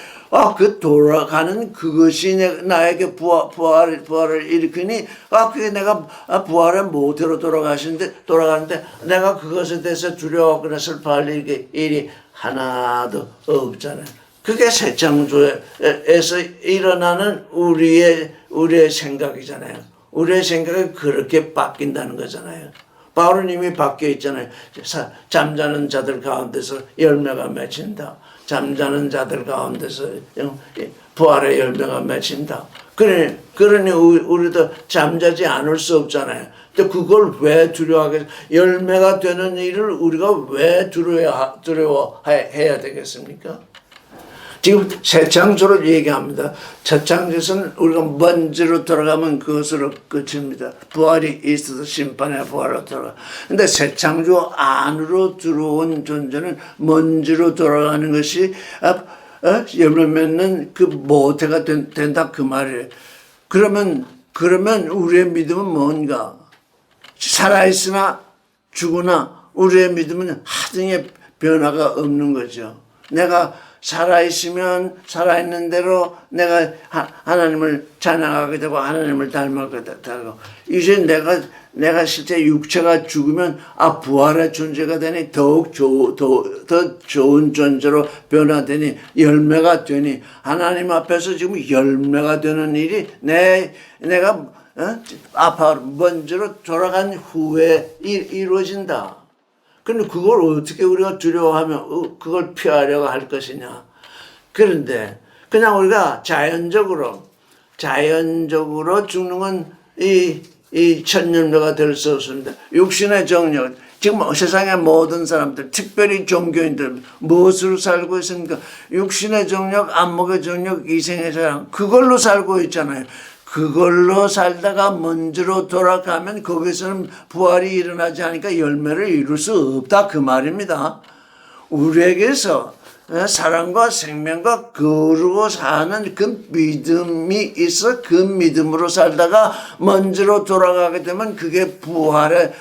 그 돌아가는 그것이 나에게 부활을 일으키니 그게 내가 부활의 모태로 돌아가는데 내가 그것에 대해서 두려워하거나 슬퍼할 일이 하나도 없잖아요. 그게 새 창조에서 일어나는 우리의 생각이잖아요. 우리의 생각이 그렇게 바뀐다는 거잖아요. 바울은 이미 바뀌어 있잖아요. 잠자는 자들 가운데서 열매가 맺힌다. 잠자는 자들 가운데서 부활의 열매가 맺힌다. 그러니 우리도 잠자지 않을 수 없잖아요. 근데 그걸 왜 두려워하겠어요? 열매가 되는 일을 우리가 왜 두려워해야 되겠습니까? 지금 새 창조를 얘기합니다. 첫 창조는 우리가 먼지로 돌아가면 그것으로 끝입니다. 부활이 있어서 심판의 부활로 돌아가. 근데 새 창조 안으로 들어온 존재는 먼지로 돌아가는 것이 열매 맺는 그 모태가 된다 그 말이에요. 그러면 우리의 믿음은 뭔가? 살아있으나 죽으나 우리의 믿음은 하등의 변화가 없는 거죠. 내가 살아있으면 살아있는 대로 내가 하나님을 찬양하게 되고 하나님을 닮아가게 되고, 이제 내가 실제 육체가 죽으면 부활의 존재가 되니 더욱 더 좋은 존재로 변화되니 열매가 되니 하나님 앞에서 지금 열매가 되는 일이 내가 먼저로 돌아간 후에 이루어진다. 그런데 그걸 어떻게 우리가 두려워하면 그걸 피하려고 할 것이냐. 그런데 그냥 우리가 자연적으로 죽는 건 이 천년배가 될 수 없습니다. 육신의 정력, 지금 세상의 모든 사람들, 특별히 종교인들 무엇으로 살고 있습니까? 육신의 정력, 안목의 정력, 이생의 사랑, 그걸로 살고 있잖아요. 그걸로 살다가 먼지로 돌아가면 거기서는 부활이 일어나지 않으니까 열매를 이룰 수 없다 그 말입니다. 우리에게서 사랑과 생명과 거룩으로 사는 그 믿음이 있어 그 믿음으로 살다가 먼지로 돌아가게 되면 그게 부활의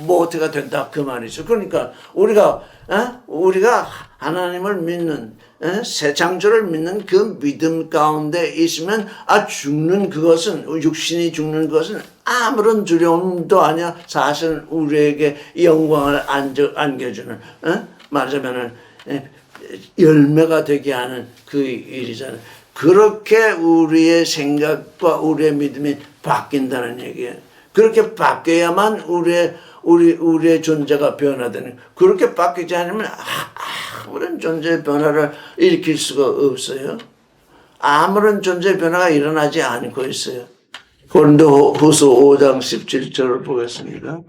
모태가 된다 그 말이죠. 그러니까 우리가 하나님을 믿는 새 창조를 믿는 그 믿음 가운데 있으면 죽는 그것은 육신이 죽는 것은 아무런 두려움도 아니야. 사실은 우리에게 영광을 안겨주는 말하자면은 열매가 되게 하는 그 일이잖아요. 그렇게 우리의 생각과 우리의 믿음이 바뀐다는 얘기예요. 그렇게 바뀌어야만 우리의 존재가 변화되는. 그렇게 바뀌지 않으면 아무런 존재의 변화를 일으킬 수가 없어요. 아무런 존재의 변화가 일어나지 않고 있어요. 고린도후서 5장 17절을 보겠습니다.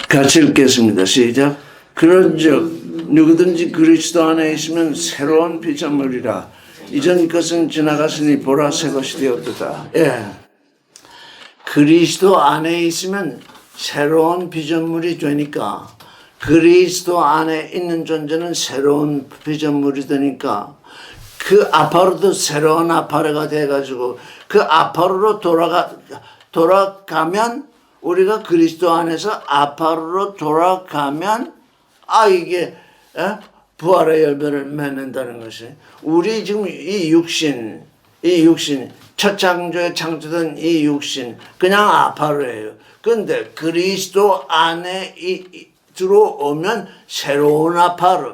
같이 읽겠습니다. 시작. 그런즉 누구든지 그리스도 안에 있으면 새로운 피조물이라. 이전 것은 지나갔으니 보라 새 것이 되었도다. 예. 그리스도 안에 있으면 새로운 피조물이 되니까, 그리스도 안에 있는 존재는 새로운 피조물이 되니까 그 아파로도 새로운 아파르가 돼가지고 그 아파르로 돌아가면 우리가 그리스도 안에서 아파르로 돌아가면 이게 부활의 열매를 맺는다는 것이, 우리 지금 이 육신 첫 창조에 창조된 이 육신 그냥 아파르예요. 그런데 그리스도 안에 들어오면 새로운 아파르,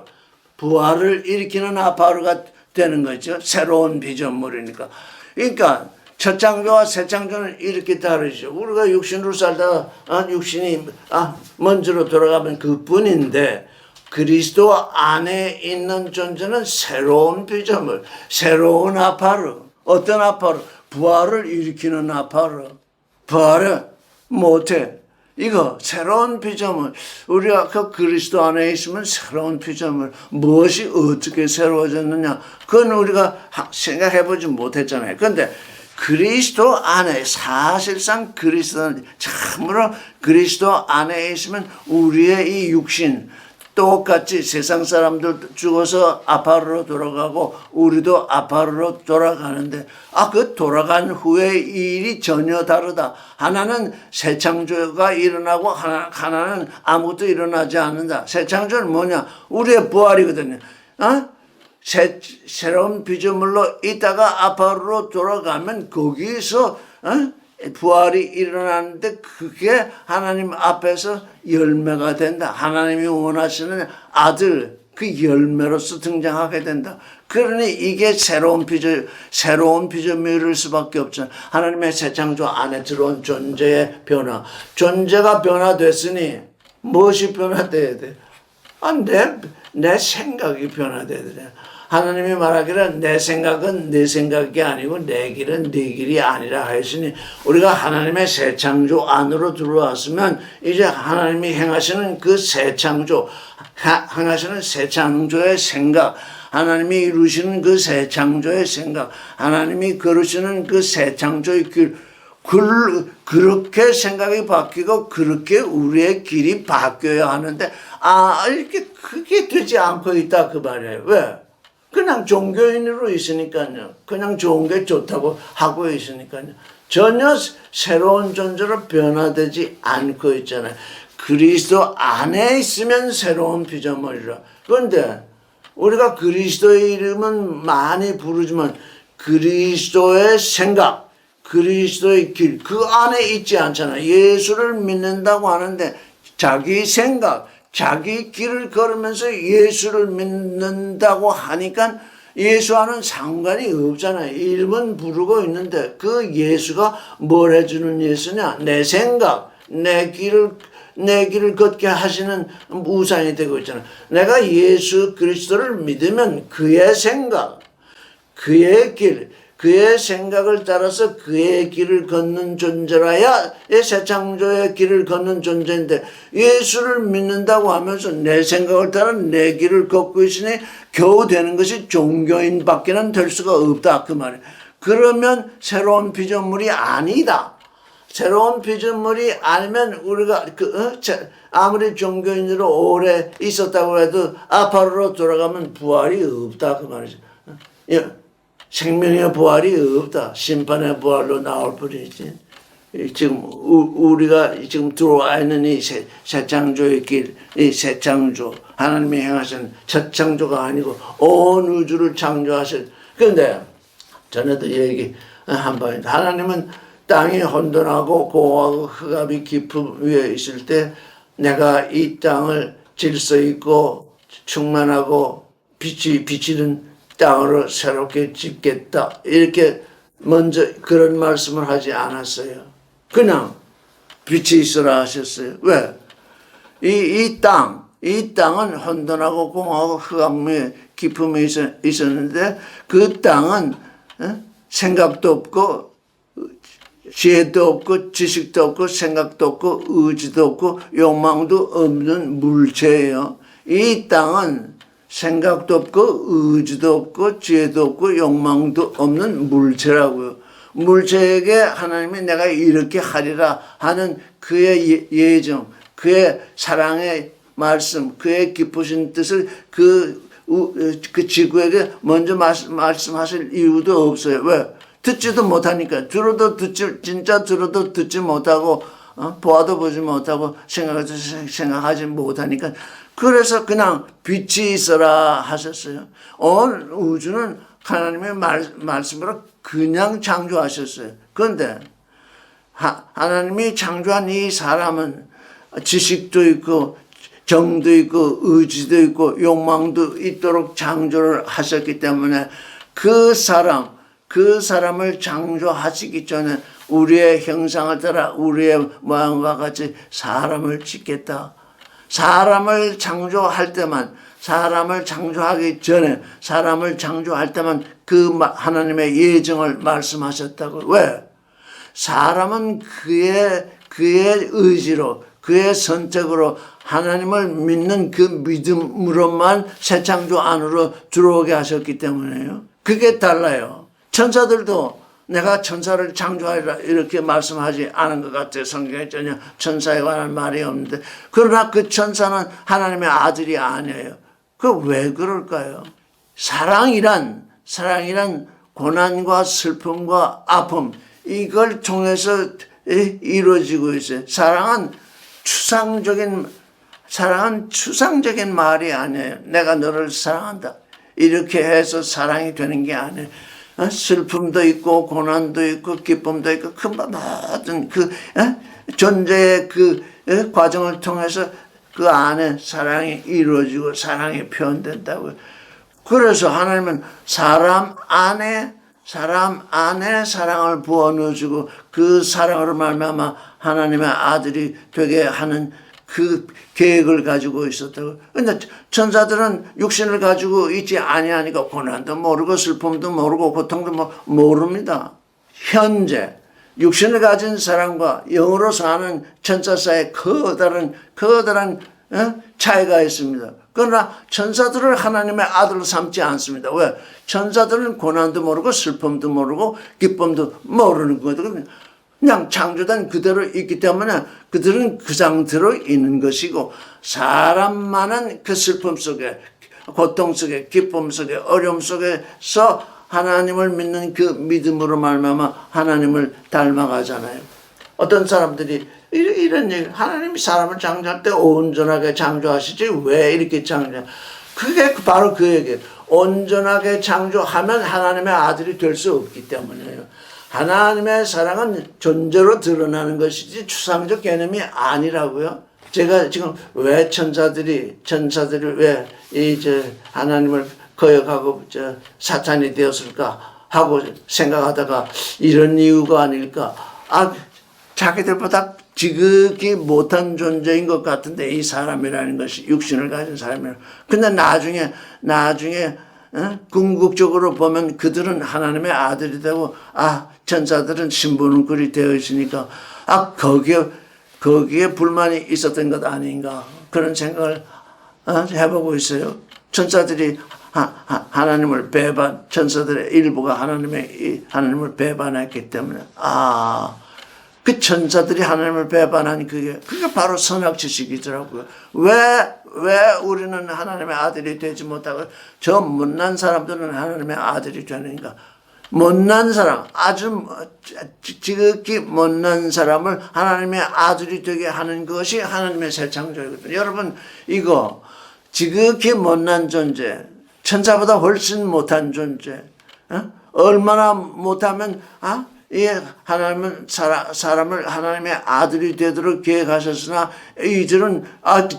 부활을 일으키는 아파르가 되는 거죠. 새로운 피조물이니까. 그러니까 첫 창조와 새 창조는 이렇게 다르죠. 우리가 육신으로 살다가 육신이 먼지로 돌아가면 그뿐인데, 그리스도 안에 있는 존재는 새로운 피조물, 새로운 아파르. 어떤 아파르? 부활을 일으키는 아파르. 부활을 못해. 이거 새로운 피조물. 우리가 그 그리스도 안에 있으면 새로운 피조물. 무엇이 어떻게 새로워졌느냐? 그건 우리가 생각해보지 못했잖아요. 그런데 그리스도 안에, 사실상 그리스도는 참으로 그리스도 안에 있으면 우리의 이 육신 똑같이 세상 사람들 죽어서 아파르로 돌아가고 우리도 아파르로 돌아가는데 그 돌아간 후의 일이 전혀 다르다. 하나는 새 창조가 일어나고 하나는 아무것도 일어나지 않는다. 새 창조는 뭐냐? 우리의 부활이거든요. 새로운 피조물로 있다가 아파르로 돌아가면 거기서 부활이 일어나는데 그게 하나님 앞에서 열매가 된다. 하나님이 원하시는 아들, 그 열매로서 등장하게 된다. 그러니 이게 새로운 피조물일 수밖에 없잖아. 하나님의 새 창조 안에 들어온 존재의 변화. 존재가 변화됐으니 무엇이 변화돼야 돼? 내 생각이 변화돼야 돼. 하나님이 말하기를 내 생각은 내 생각이 아니고 내 길은 네 길이 아니라 하였으니 우리가 하나님의 새 창조 안으로 들어왔으면 이제 하나님이 행하시는 그 새 창조, 행하시는 새 창조의 생각, 하나님이 이루시는 그 새 창조의 생각, 하나님이 걸으시는 그 새 창조의 길, 그렇게 생각이 바뀌고 그렇게 우리의 길이 바뀌어야 하는데 이렇게 그게 되지 않고 있다 그 말이에요. 왜? 그냥 종교인으로 있으니까요. 그냥 좋은 게 좋다고 하고 있으니까요. 전혀 새로운 존재로 변화되지 않고 있잖아요. 그리스도 안에 있으면 새로운 피조물이라. 그런데 우리가 그리스도의 이름은 많이 부르지만 그리스도의 생각, 그리스도의 길, 그 안에 있지 않잖아요. 예수를 믿는다고 하는데 자기 생각, 자기 길을 걸으면서 예수를 믿는다고 하니까 예수와는 상관이 없잖아요. 이름은 부르고 있는데 그 예수가 뭘 해주는 예수냐? 내 생각, 내 길을 걷게 하시는 우상이 되고 있잖아요. 내가 예수 그리스도를 믿으면 그의 생각, 그의 길, 그의 생각을 따라서 그의 길을 걷는 존재라야 새 창조의 길을 걷는 존재인데 예수를 믿는다고 하면서 내 생각을 따라 내 길을 걷고 있으니 겨우 되는 것이 종교인밖에는 될 수가 없다 그 말이에요. 그러면 새로운 피조물이 아니다. 새로운 피조물이 아니면 우리가 아무리 종교인으로 오래 있었다고 해도 아파트로 돌아가면 부활이 없다 그 말이죠. 생명의 부활이 없다. 심판의 부활로 나올 뿐이지. 지금 우리가 지금 들어와 있는 이 새 창조의 길, 이 새 창조, 하나님이 행하신 첫 창조가 아니고 온 우주를 창조하신. 그런데 전에도 얘기 한번 하나님은 땅이 혼돈하고 공허하고 흑암이 깊음 위에 있을 때 내가 이 땅을 질서 있고 충만하고 빛이 비치는 땅으로 새롭게 짓겠다. 이렇게 먼저 그런 말씀을 하지 않았어요. 그냥 빛이 있으라 하셨어요. 왜? 이 땅은 혼돈하고 공허하고 흑암의 깊음이 있었는데 그 땅은 생각도 없고 지혜도 없고 지식도 없고 생각도 없고 의지도 없고 욕망도 없는 물체예요. 이 땅은 생각도 없고 의지도 없고 지혜도 없고 욕망도 없는 물체라고요. 물체에게 하나님이 내가 이렇게 하리라 하는 그의 예정, 그의 사랑의 말씀, 그의 기쁘신 뜻을 그 지구에게 먼저 말씀하실 이유도 없어요. 왜? 듣지도 못하니까. 진짜 들어도 듣지 못하고 보아도 보지 못하고 생각하지 못하니까 그래서 그냥 빛이 있어라 하셨어요. 온 우주는 하나님의 말씀으로 그냥 창조하셨어요. 그런데 하나님이 창조한 이 사람은 지식도 있고 정도 있고 의지도 있고 욕망도 있도록 창조를 하셨기 때문에 그 사람을 창조하시기 전에 우리의 형상을 따라 우리의 모양과 같이 사람을 짓겠다. 사람을 창조할 때만, 사람을 창조하기 전에, 사람을 창조할 때만 그 하나님의 예정을 말씀하셨다고. 왜? 사람은 그의 의지로, 그의 선택으로 하나님을 믿는 그 믿음으로만 새 창조 안으로 들어오게 하셨기 때문에요. 그게 달라요. 천사들도 내가 천사를 창조하리라 이렇게 말씀하지 않은 것 같아요. 성경에 전혀 천사에 관한 말이 없는데 그러나 그 천사는 하나님의 아들이 아니에요. 그 왜 그럴까요? 사랑이란 고난과 슬픔과 아픔 이걸 통해서 이루어지고 있어요. 사랑은 추상적인 말이 아니에요. 내가 너를 사랑한다. 이렇게 해서 사랑이 되는 게 아니에요. 슬픔도 있고 고난도 있고 기쁨도 있고 그 모든 존재의 그 과정을 통해서 그 안에 사랑이 이루어지고 사랑이 표현된다고요. 그래서 하나님은 사람 안에 사랑을 부어 넣어주고 그 사랑으로 말미암아 하나님의 아들이 되게 하는 그 계획을 가지고 있었다고. 근데 천사들은 육신을 가지고 있지 아니하니까 고난도 모르고 슬픔도 모르고 고통도 모릅니다. 현재 육신을 가진 사람과 영으로 사는 천사 사이에 커다란 차이가 있습니다. 그러나 천사들을 하나님의 아들로 삼지 않습니다. 왜? 천사들은 고난도 모르고 슬픔도 모르고 기쁨도 모르는 거거든요. 그냥 창조된 그대로 있기 때문에 그들은 그 상태로 있는 것이고, 사람만은 그 슬픔 속에, 고통 속에, 기쁨 속에, 어려움 속에서 하나님을 믿는 그 믿음으로 말미암아 하나님을 닮아가잖아요. 어떤 사람들이 이런 얘기, 하나님이 사람을 창조할 때 온전하게 창조하시지 왜 이렇게 창조해? 그게 바로 그 얘기예요. 온전하게 창조하면 하나님의 아들이 될 수 없기 때문이에요. 하나님의 사랑은 존재로 드러나는 것이지 추상적 개념이 아니라고요. 제가 지금 왜 천사들이 왜 하나님을 거역하고 사탄이 되었을까 하고 생각하다가 이런 이유가 아닐까. 자기들보다 지극히 못한 존재인 것 같은데 이 사람이라는 것이 육신을 가진 사람이라. 근데 나중에 궁극적으로 보면 그들은 하나님의 아들이 되고 천사들은 신분은글이 되어 있으니까 거기에 불만이 있었던 것 아닌가 그런 생각을 해보고 있어요. 천사들이 하나님을 천사들의 일부가 하나님을 배반했기 때문에 그 천사들이 하나님을 배반하니 그게 바로 선악지식이더라고요. 왜 우리는 하나님의 아들이 되지 못하고 저 못난 사람들은 하나님의 아들이 되는가? 못난 사람, 아주 지극히 못난 사람을 하나님의 아들이 되게 하는 것이 하나님의 새 창조이거든요. 여러분, 이거 지극히 못난 존재, 천사보다 훨씬 못한 존재, 얼마나 못하면 하나님은 사람을 하나님의 아들이 되도록 계획하셨으나 이들은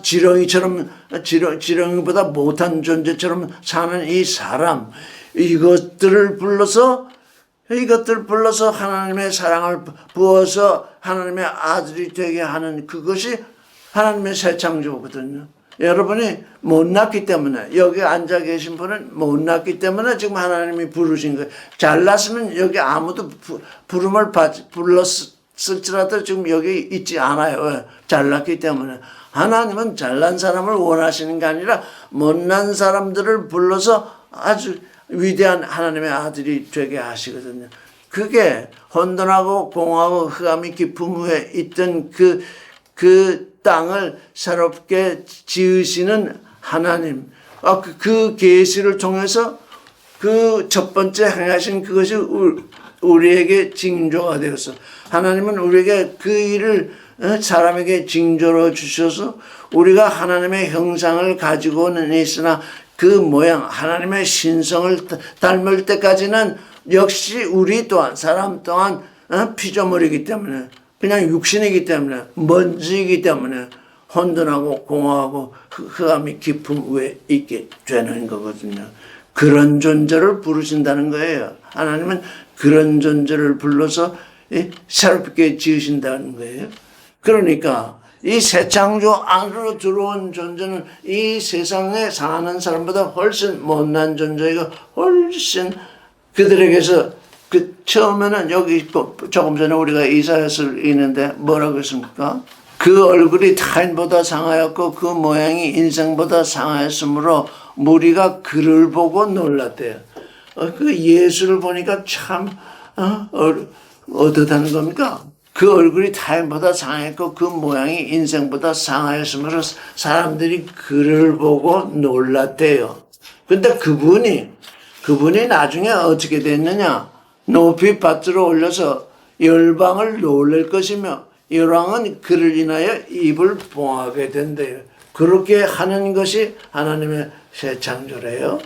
지렁이보다 못한 존재처럼 사는 이 사람, 이것들을 불러서 하나님의 사랑을 부어서 하나님의 아들이 되게 하는 그것이 하나님의 새 창조거든요. 여러분이 못났기 때문에, 여기 앉아 계신 분은 못났기 때문에 지금 하나님이 부르신 거예요. 잘났으면 여기 아무도 부름을 불렀을지라도 지금 여기 있지 않아요. 왜? 잘났기 때문에. 하나님은 잘난 사람을 원하시는 게 아니라 못난 사람들을 불러서 아주 위대한 하나님의 아들이 되게 하시거든요. 그게 혼돈하고 공허하고 흑암이 깊은 후에 있던 그 땅을 새롭게 지으시는 하나님, 그 계시를 통해서 그 첫 번째 행하신 그것이 우리에게 징조가 되었어. 하나님은 우리에게 그 일을 사람에게 징조로 주셔서 우리가 하나님의 형상을 가지고는 있으나 그 모양, 하나님의 신성을 닮을 때까지는 역시 우리 또한, 사람 또한 피조물이기 때문에, 그냥 육신이기 때문에, 먼지이기 때문에 혼돈하고 공허하고 흑암이 깊은 위에 있게 되는 거거든요. 그런 존재를 부르신다는 거예요. 하나님은 그런 존재를 불러서 새롭게 지으신다는 거예요. 그러니까 이 새 창조 안으로 들어온 존재는 이 세상에 사는 사람보다 훨씬 못난 존재이고 훨씬 그들에게서 처음에는 여기 조금 전에 우리가 이사야서를 읽는데 뭐라고 했습니까? 그 얼굴이 타인보다 상하였고 그 모양이 인생보다 상하였으므로 무리가 그를 보고 놀랐대요. 그 예수를 보니까 참 어떻다는 겁니까? 그 얼굴이 타인보다 상했고 그 모양이 인생보다 상하였으므로 사람들이 그를 보고 놀랐대요. 근데 그분이 나중에 어떻게 됐느냐? 높이 밭으로 올려서 열방을 놀랄 것이며 열왕은 그를 인하여 입을 봉하게 된대요. 그렇게 하는 것이 하나님의 새 창조래요.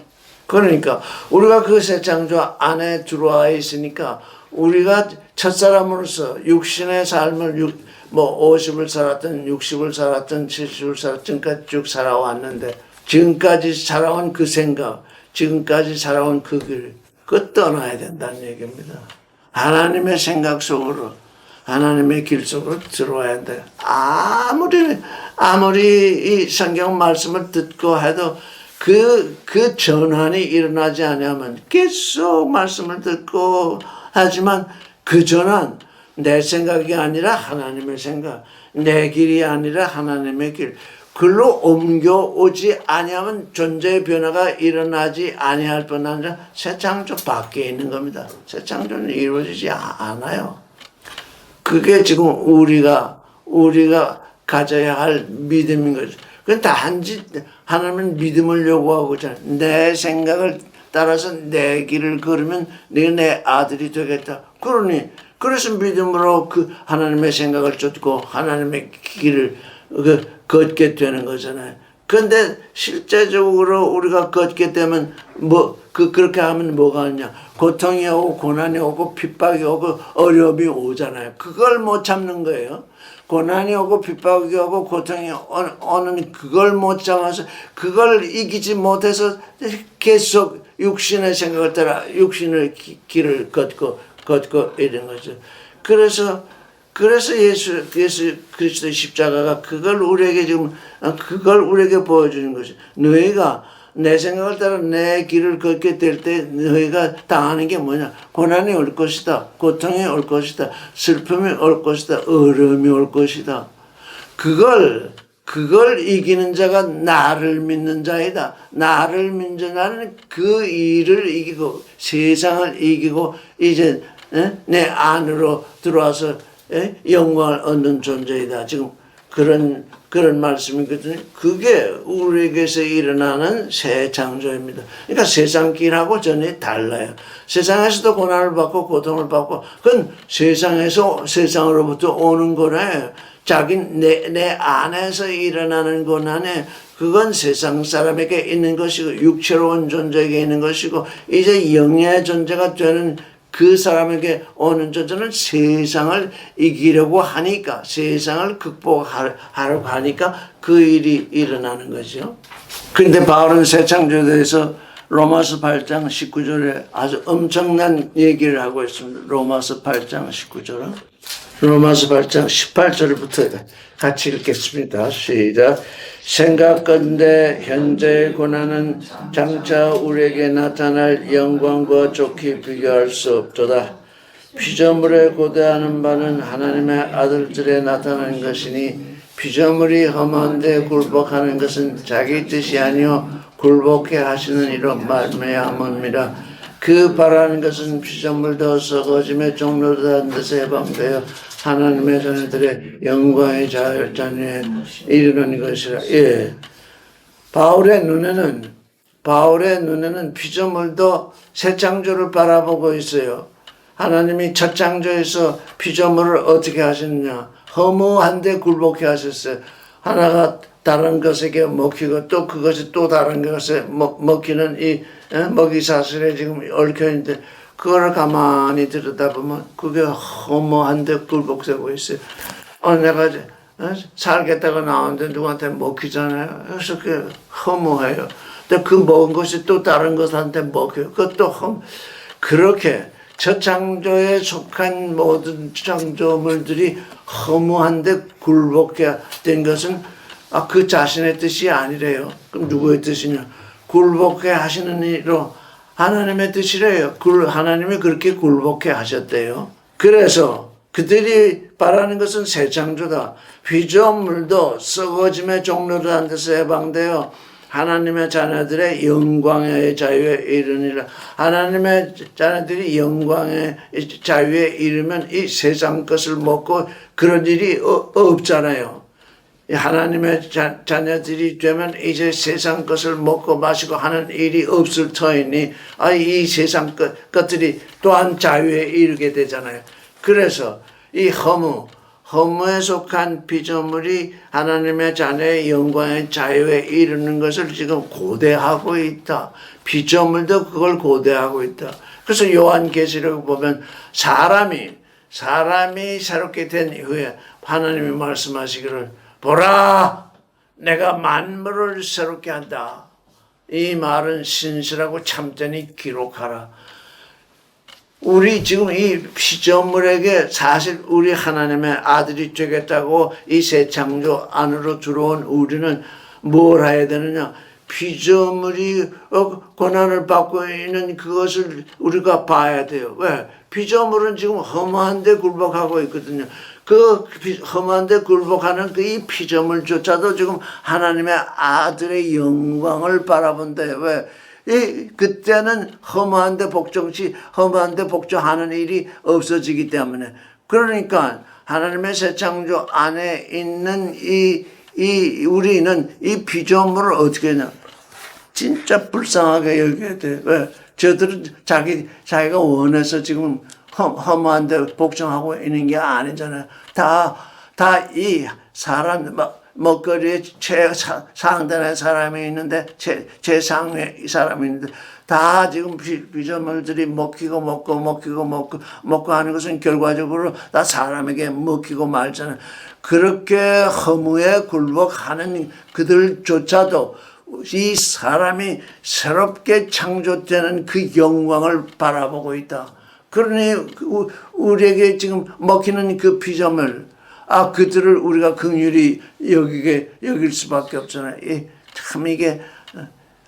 그러니까 우리가 그 새 창조 안에 들어와 있으니까 우리가 첫사람으로서 육신의 삶을 50을 살았든 60을 살았든 70을 살았든 지금까지 쭉 살아왔는데 지금까지 살아온 그 생각, 지금까지 살아온 그 길, 그거 떠나야 된다는 얘기입니다. 하나님의 생각 속으로, 하나님의 길 속으로 들어와야 한다. 아무리 이 성경 말씀을 듣고 해도 그 전환이 일어나지 않으면 계속 말씀을 듣고 하지만 그 전환, 내 생각이 아니라 하나님의 생각, 내 길이 아니라 하나님의 길, 글로 옮겨오지 아니하면 존재의 변화가 일어나지 아니할 뿐 아니라 새 창조 밖에 있는 겁니다. 새 창조는 이루어지지 않아요. 그게 지금 우리가 가져야 할 믿음인 거죠. 그건 단지 하나님은 믿음을 요구하고자 내 생각을 따라서 내 길을 걸으면 네가 내 아들이 되겠다. 그래서 믿음으로 그 하나님의 생각을 쫓고 하나님의 길을 걷게 되는 거잖아요. 그런데 실제적으로 우리가 걷게 되면 그렇게 하면 뭐가 오냐? 고통이 오고 고난이 오고 핍박이 오고 어려움이 오잖아요. 그걸 못 참는 거예요. 고난이 오고 핍박이 오고 고통이 오는 그걸 못 참아서 그걸 이기지 못해서 계속 육신의 생각을 따라 육신의 길을 걷고 이런 거죠. 그래서 예수 그리스도의 십자가가 그걸 우리에게 보여주는 거죠. 너희가 내 생각을 따라 내 길을 걷게 될 때 너희가 당하는 게 뭐냐? 고난이 올 것이다. 고통이 올 것이다. 슬픔이 올 것이다. 어려움이 올 것이다. 그걸 이기는 자가 나를 믿는 자이다. 나를 믿는 자는 그 일을 이기고 세상을 이기고 이제 내 안으로 들어와서 영광을 얻는 존재이다. 지금 그런 말씀이거든요. 그게 우리에게서 일어나는 새 창조입니다. 그러니까 세상 길하고 전혀 달라요. 세상에서도 고난을 받고 고통을 받고 그건 세상으로부터 오는 거래요. 내 안에서 일어나는 고난에 그건 세상 사람에게 있는 것이고 육체로 온 존재에게 있는 것이고 이제 영의 존재가 되는 그 사람에게 오는 존재는 세상을 이기려고 하니까 세상을 극복하려고 하니까 그 일이 일어나는 거죠. 그런데 바울은 새 창조에 대해서 로마서 8장 19절에 아주 엄청난 얘기를 하고 있습니다. 로마서 8장 19절은 로마서 8장 18절부터 같이 읽겠습니다. 시작. 생각건대 현재의 고난은 장차 우리에게 나타날 영광과 좋게 비교할 수 없도다. 피조물에 고대하는 바는 하나님의 아들들에 나타나는 것이니 피조물이 험한데 굴복하는 것은 자기 뜻이 아니요 굴복해 하시는 이로 말미암음이라. 그 바라는 것은 피조물도 썩어짐의 종로라는 뜻에 해방되어 하나님의 자녀들의 영광의 자녀에 이르는 것이라. 예. 바울의 눈에는 피조물도 새 창조를 바라보고 있어요. 하나님이 첫 창조에서 피조물을 어떻게 하셨느냐? 허무한데 굴복해 하셨어요. 하나가 다른 것에게 먹히고 또 그것이 또 다른 것에 먹히는 이 먹이 사슬에 지금 얽혀 있는데 그거를 가만히 들여다보면 그게 허무한데 굴복되고 있어요. 내가 살겠다고 나오는데 누구한테 먹히잖아요. 그래서 그게 허무해요. 근데 그 먹은 것이 또 다른 것한테 먹혀요. 그것도 그렇게 첫 창조에 속한 모든 창조물들이 허무한데 굴복해 된 것은 그 자신의 뜻이 아니래요. 그럼 누구의 뜻이냐? 굴복해 하시는 이로 하나님의 뜻이래요. 하나님이 그렇게 굴복해 하셨대요. 그래서 그들이 바라는 것은 새 창조다. 피조물도 썩어짐의 종로라는 뜻에 해방되어 하나님의 자녀들의 영광의 자유에 이르니라. 하나님의 자녀들이 영광의 자유에 이르면 이 세상 것을 먹고 그런 일이 없잖아요. 하나님의 자녀들이 되면 이제 세상 것을 먹고 마시고 하는 일이 없을 터이니 이 세상 것들이 또한 자유에 이르게 되잖아요. 그래서 이 허무에 속한 피조물이 하나님의 자녀의 영광의 자유에 이르는 것을 지금 고대하고 있다. 피조물도 그걸 고대하고 있다. 그래서 요한계시록을 보면 사람이 새롭게 된 이후에 하나님이 말씀하시기를 보라, 내가 만물을 새롭게 한다. 이 말은 신실하고 참되니 기록하라. 우리 지금 이 피조물에게 사실 우리 하나님의 아들이 되겠다고 이 새 창조 안으로 들어온 우리는 뭘 해야 되느냐? 피조물이 고난을 받고 있는 그것을 우리가 봐야 돼요. 왜? 피조물은 지금 험한 데 굴복하고 있거든요. 그 험한 데 굴복하는 그 이 피조물조차도 지금 하나님의 아들의 영광을 바라본대. 왜? 그때는 험한데 험한데 복종하는 일이 없어지기 때문에. 그러니까 하나님의 새 창조 안에 있는 우리는 이 피조물을 어떻게 하냐? 진짜 불쌍하게 여겨야 돼. 왜? 저들은 자기가 원해서 지금 험한데 복종하고 있는 게 아니잖아요. 다 이 사람, 먹거리에 최상단의 사람이 있는데, 최상의 사람이 있는데, 다 지금 피조물들이 먹히고 먹고 하는 것은 결과적으로 다 사람에게 먹히고 말잖아요. 그렇게 허무에 굴복하는 그들조차도 이 사람이 새롭게 창조되는 그 영광을 바라보고 있다. 그러니 우리에게 지금 먹히는 그 피조물, 그들을 우리가 긍휼히 여길 수밖에 없잖아요. 참 이게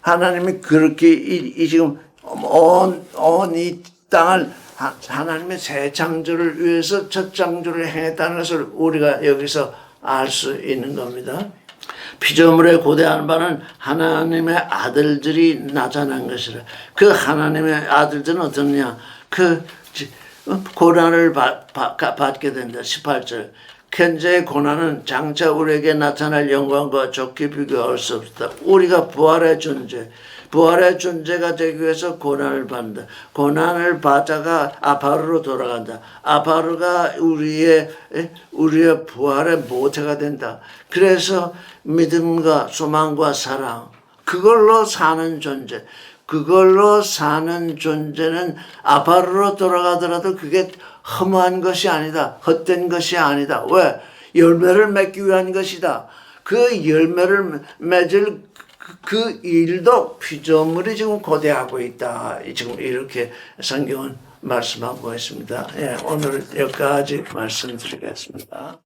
하나님이 그렇게 지금 온 이 땅을 하나님의 새 창조를 위해서 첫 창조를 행했다는 것을 우리가 여기서 알 수 있는 겁니다. 피조물의 고대한 바는 하나님의 아들들이 나타난 것이라. 그 하나님의 아들들은 어떠냐? 그 고난을 받게 된다. 18절. 현재의 고난은 장차 우리에게 나타날 영광과 좋게 비교할 수 없다. 우리가 부활의 존재가 되기 위해서 고난을 받는다. 고난을 받다가 아파르로 돌아간다. 아파르가 우리의 부활의 모태가 된다. 그래서 믿음과 소망과 사랑, 그걸로 사는 존재. 그걸로 사는 존재는 아파르로 돌아가더라도 그게 허무한 것이 아니다. 헛된 것이 아니다. 왜? 열매를 맺기 위한 것이다. 그 열매를 맺을 그 일도 피조물이 지금 고대하고 있다. 지금 이렇게 성경은 말씀하고 있습니다. 오늘 여기까지 말씀드리겠습니다.